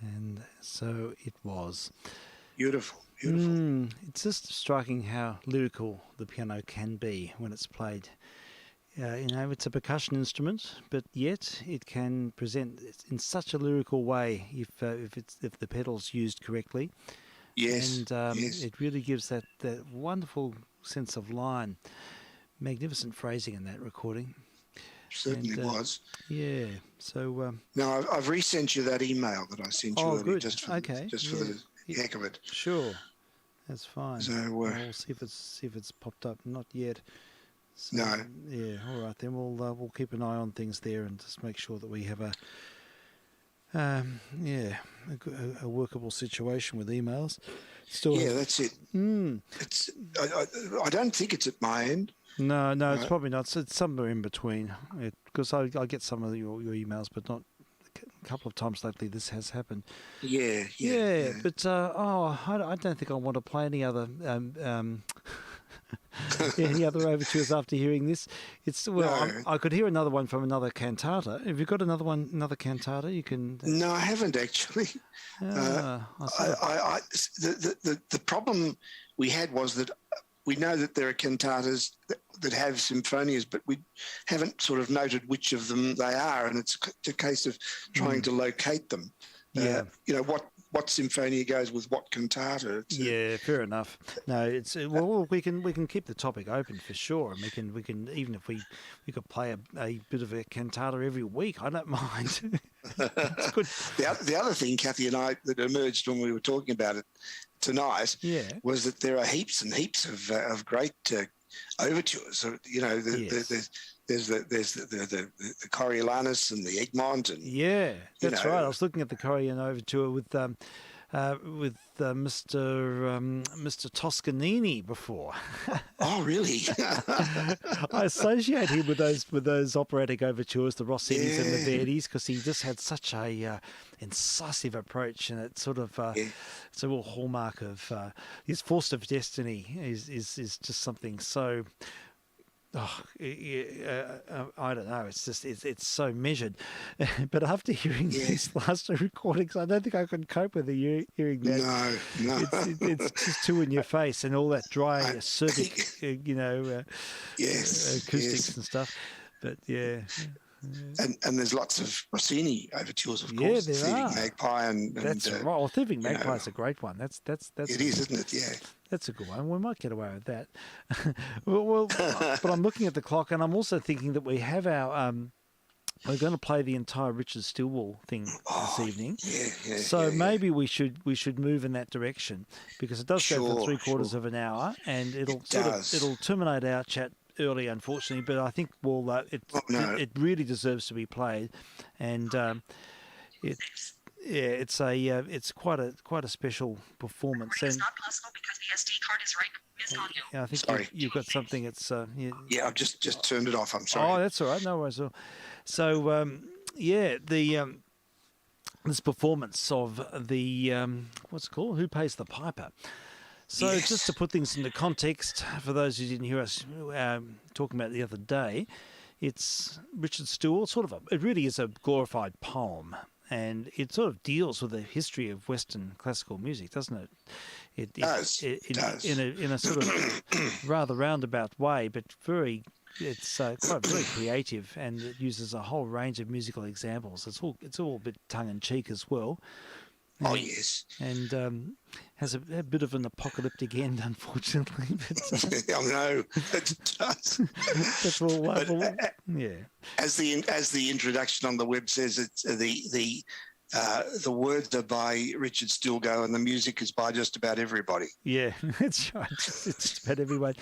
And so it was. Beautiful, beautiful. It's just striking how lyrical the piano can be when it's played. It's a percussion instrument, but yet it can present in such a lyrical way if the pedal's used correctly. Yes, And yes. it really gives that wonderful sense of line. Magnificent phrasing in that recording. Certainly was. Yeah. So. Now, I've resent you that email that I sent you earlier, Good. just for the heck of it. Sure. That's fine. So we'll see if it's popped up. Not yet. So, no. Yeah. All right. Then we'll keep an eye on things there and just make sure that we have a workable situation with emails. Still. Yeah, that's it. It's. I don't think it's at my end. No, it's probably not. It's somewhere in between. Because I get some of your emails, but not a couple of times lately. This has happened. Yeah. But I don't think I want to play any other any other overtures after hearing this. I could hear another one from another cantata. Have you got another cantata? You can. No, I haven't actually. The problem we had was that we know that there are cantatas that have symphonias, but we haven't sort of noted which of them they are, and it's a case of trying to locate them. What symphonia goes with what cantata. Fair enough. No, it's we can keep the topic open for sure, and we can even if we could play a bit of a cantata every week. I don't mind. It's good. The other thing, Kathy and I, that emerged when we were talking about it tonight, was that there are heaps and heaps of great overtures. So, there's the Coriolanus and the Egmont, and that's right. I was looking at the Coriolan overture with Mr. Toscanini before. Oh, really? I associate him with those operatic overtures, the Rossinis and the Verdis, because he just had such a incisive approach, and it's sort of it's a real hallmark of his Force of Destiny is just something so. I don't know. It's just it's so measured. But after hearing these last two recordings, I don't think I can cope with hearing that. No. It's just too in your face and all that dry acidic, acoustics and stuff. But And there's lots of Rossini overtures, of course. Yeah, there are. Thieving Magpie that's right. Well, Thieving Magpie is a great one. That's it is, isn't it? Yeah. That's a good one. We might get away with that. well, but I'm looking at the clock, and I'm also thinking that we have our. We're going to play the entire Richard Stillwell thing this evening. So maybe we should move in that direction, because it does go for 3/4 of an hour, and it'll terminate our chat early, unfortunately. But I think it really deserves to be played, and it's quite a special performance. And not possible because the SD card is right. I think you've got something. It's I've just turned it off. I'm sorry. Oh, that's all right. No worries. So this performance of the what's it called? Who Pays the Piper? So just to put things into context, for those who didn't hear us talking about it the other day, it's Richard Stillwell. It really is a glorified poem. And it sort of deals with the history of Western classical music, doesn't it? It does. In a sort of rather roundabout way, but it's quite very creative, and it uses a whole range of musical examples. It's all a bit tongue in cheek as well. Oh yes, and has a bit of an apocalyptic end, unfortunately. But, I know it does. As the introduction on the web says, it's the words are by Richard Stillwell, and the music is by just about everybody. Yeah, that's right. It's just about everyone.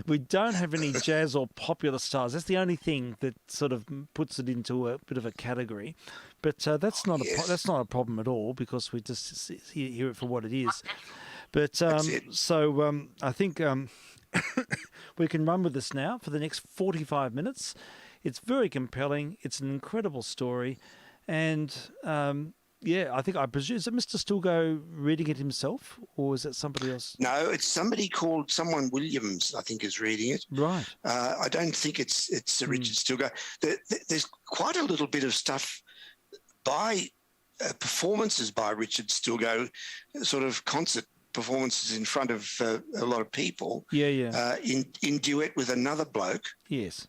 We don't have any jazz or popular styles. That's the only thing that sort of puts it into a bit of a category. But that's not a problem at all, because we just hear it for what it is. But I think we can run with this now for the next 45 minutes. It's very compelling. It's an incredible story, and I presume, is it Mr. Stillwell reading it himself, or is it somebody else? No, it's someone Williams, I think, is reading it. Right. I don't think it's Richard Stillwell. There's quite a little bit of stuff by performances by Richard still go, sort of concert performances in front of a lot of people. Yeah. In duet with another bloke. Yes.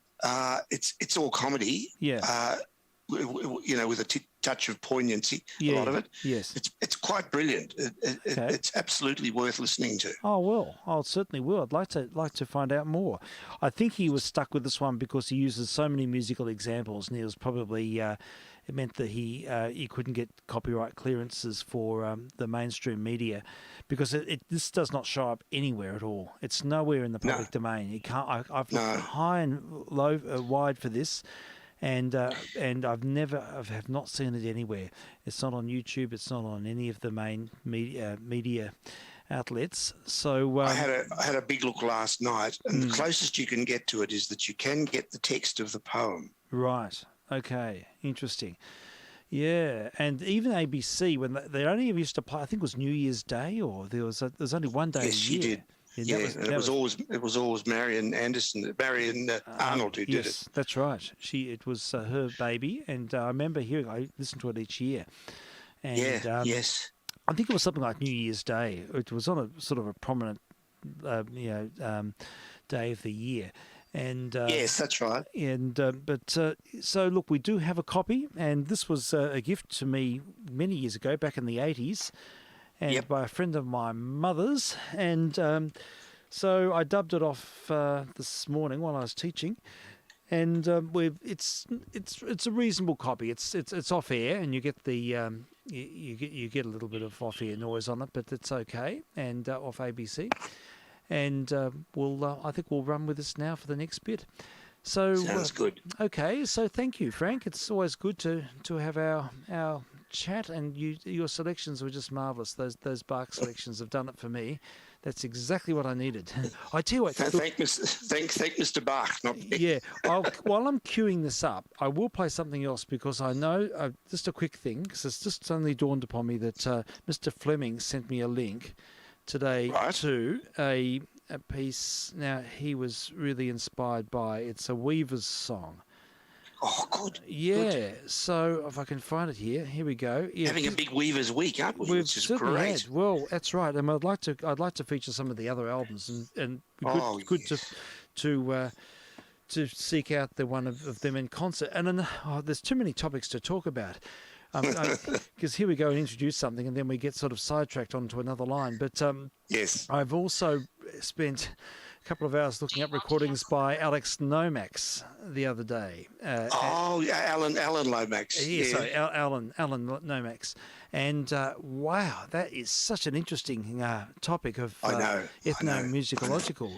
It's all comedy. Yeah. With a touch of poignancy. Yeah. A lot of it. Yes. It's quite brilliant. It's absolutely worth listening to. Oh well, I certainly will. I'd like to find out more. I think he was stuck with this one because he uses so many musical examples, and he was probably it meant that he couldn't get copyright clearances for the mainstream media because this does not show up anywhere at all. It's nowhere in the public domain. You can't. I've looked high and low, wide for this. And I've have not seen it anywhere. It's not on YouTube. It's not on any of the main media outlets. So I had a big look last night, and the closest you can get to it is that you can get the text of the poem. Right. Okay. Interesting. Yeah, and even ABC when they only used to play, I think it was New Year's Day, or there's only one day. Yes, she did. Yeah, it was always Marion Arnold who did it. Yes, that's right. It was her baby, and I remember I listened to it each year. And, yes. I think it was something like New Year's Day. It was on a sort of a prominent, day of the year. And yes, that's right. And so look, we do have a copy, and this was a gift to me many years ago, back in the 80s. And by a friend of my mother's, and so I dubbed it off this morning while I was teaching, and it's a reasonable copy. It's off air, and you get the you get a little bit of off air noise on it, but it's okay, and off ABC, and I think we'll run with this now for the next bit. So sounds good. Okay, so thank you, Frank. It's always good to have our chat, and your selections were just marvellous. Those Bach selections have done it for me. That's exactly what I needed. I tell you what. Thank Mr. Bach. Not me. Yeah. While I'm queuing this up, I will play something else because I know just a quick thing, because it's just suddenly dawned upon me that Mr. Fleming sent me a link today to a piece. Now he was really inspired by. It's a Weaver's song. Oh, good. Yeah. Good. So if I can find it here we go. Yeah, having a big Weavers week, aren't we? Which is great. Had. Well, that's right. And I'd like to feature some of the other albums, and good to seek out the one of them in concert. And then, there's too many topics to talk about. Because here we go and introduce something, and then we get sort of sidetracked onto another line. But yes, I've also spent couple of hours looking up recordings by Alex Lomax the other day. Alan Lomax. Yeah, sorry, Alan Lomax. And wow, that is such an interesting topic of ethnomusicological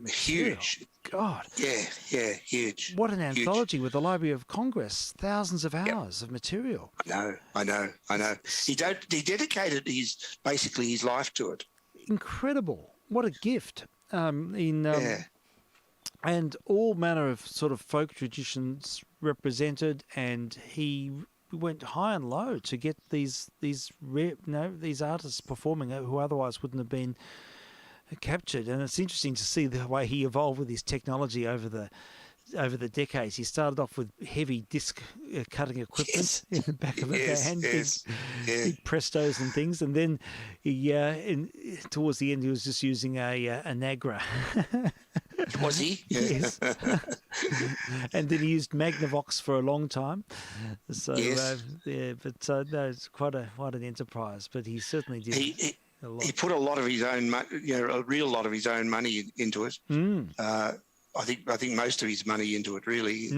huge. God. Yeah, huge. What an anthology with the Library of Congress. Thousands of hours of material. I know. He dedicated basically his life to it. Incredible. What a gift. And all manner of sort of folk traditions represented, and he went high and low to get these artists performing who otherwise wouldn't have been captured. And it's interesting to see the way he evolved with his technology over the decades. He started off with heavy disc cutting equipment in the back of a van, big Prestos and things, and then towards the end he was just using a Nagra. Was he? Yes. And then he used Magnavox for a long time. So it's quite an enterprise. But he certainly did. He put a lot of his own, a real lot of his own money into it. I think most of his money into it, really.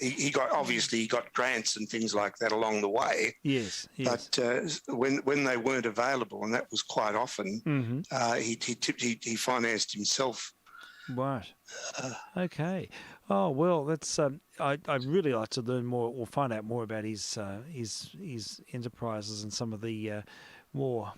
He got grants and things like that along the way. Yes. But when they weren't available, and that was quite often, he financed himself. Right. Okay. Oh well, that's. I'd really like to learn more or find out more about his enterprises and some of the more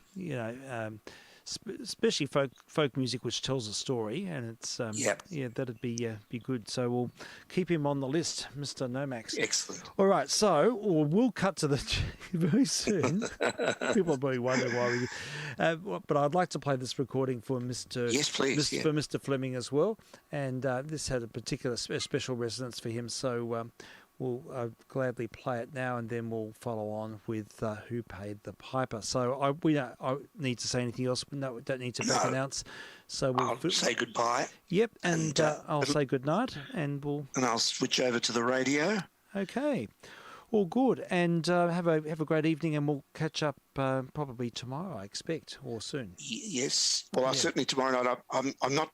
especially folk music which tells a story, and it's that'd be good. So we'll keep him on the list, Mr. Lomax. Excellent. All right, so we'll cut to the very soon. People are probably wondering why but I'd like to play this recording for Mr. Yes, please. For Mr. Fleming as well, and this had a particular special resonance for him. So we'll gladly play it now, and then we'll follow on with Who Paid the Piper. So we don't need to say anything else. No, we don't need to back announce. So we'll I'll say goodbye. Yep, and I'll say goodnight, and I'll switch over to the radio. Okay. All good, and have a great evening, and we'll catch up probably tomorrow, I expect, or soon. Yes. Well, certainly tomorrow night. I'm not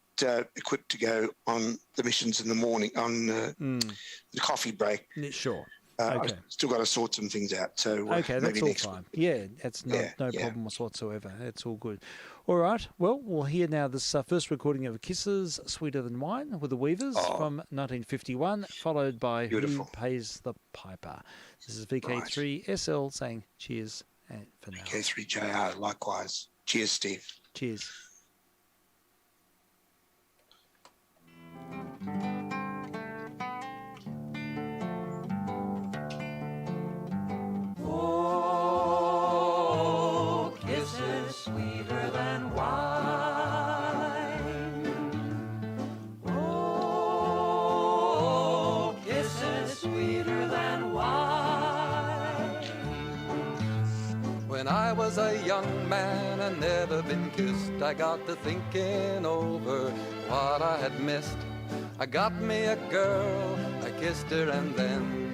equipped to go on the missions in the morning on the coffee break. Sure. I've still got to sort some things out. So okay, that's maybe all fine. Yeah, that's no problem whatsoever. It's all good. All right. Well, we'll hear now this first recording of Kisses, Sweeter Than Wine with the Weavers from 1951, followed by Who Pays the Piper. This is vk3sl saying cheers for now. vk3jr, likewise. Cheers, Steve. Cheers. Oh, kisses sweeter than wine. Oh, kisses sweeter than wine. When I was a young man and never been kissed, I got to thinking over what I had missed. I got me a girl, I kissed her and then,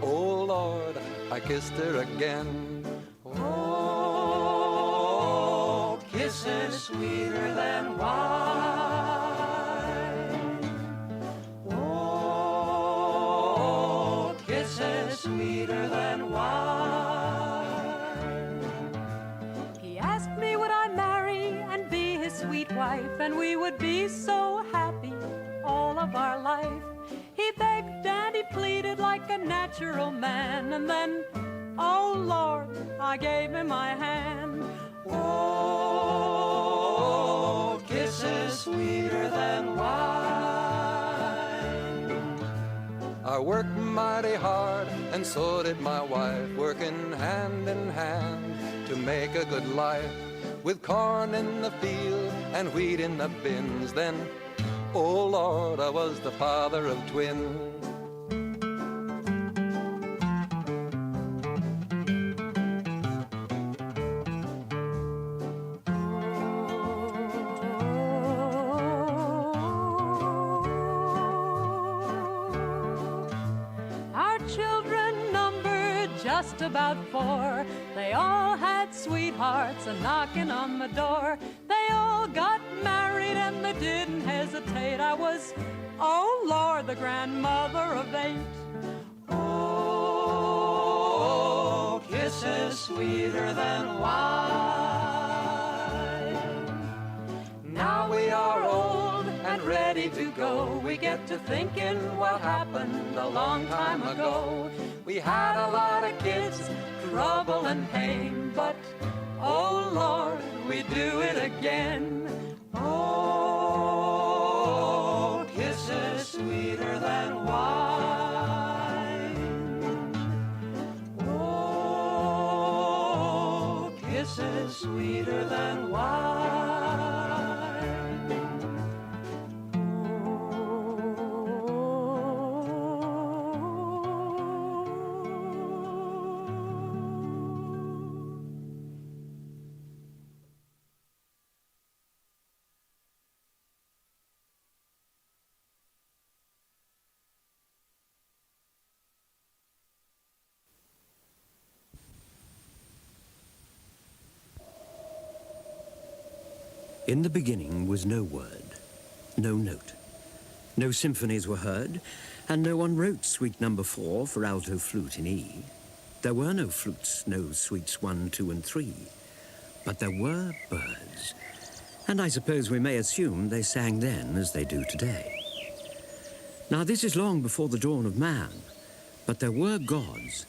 oh Lord, I kissed her again. Oh, kisses sweeter than wine. Oh, kisses sweeter than wine. He asked me would I marry and be his sweet wife, and we would be so happy all of our life. He begged and he pleaded like a natural man, and then, oh Lord, I gave him my hand. Oh, kisses sweeter than wine. I worked mighty hard, and so did my wife, working hand in hand to make a good life. With corn in the field and wheat in the bins, then, oh Lord, I was the father of twins. Our children numbered just about 4. They all had sweethearts a knocking on the door. They all got married and they didn't hesitate. I was, oh Lord, the grandmother of 8. Oh, kisses sweeter than wine. Now we are old and ready to go. We get to thinking what happened a long time ago. We had a lot of kids, trouble and pain, but oh Lord, we do it again. Oh, kisses sweeter than wine. Oh, kisses sweeter than wine. In the beginning was no word, no note. No symphonies were heard, and no one wrote Suite Number 4 for alto flute in E. There were no flutes, no suites 1, 2, and 3. But there were birds, and I suppose we may assume they sang then as they do today. Now this is long before the dawn of man, but there were gods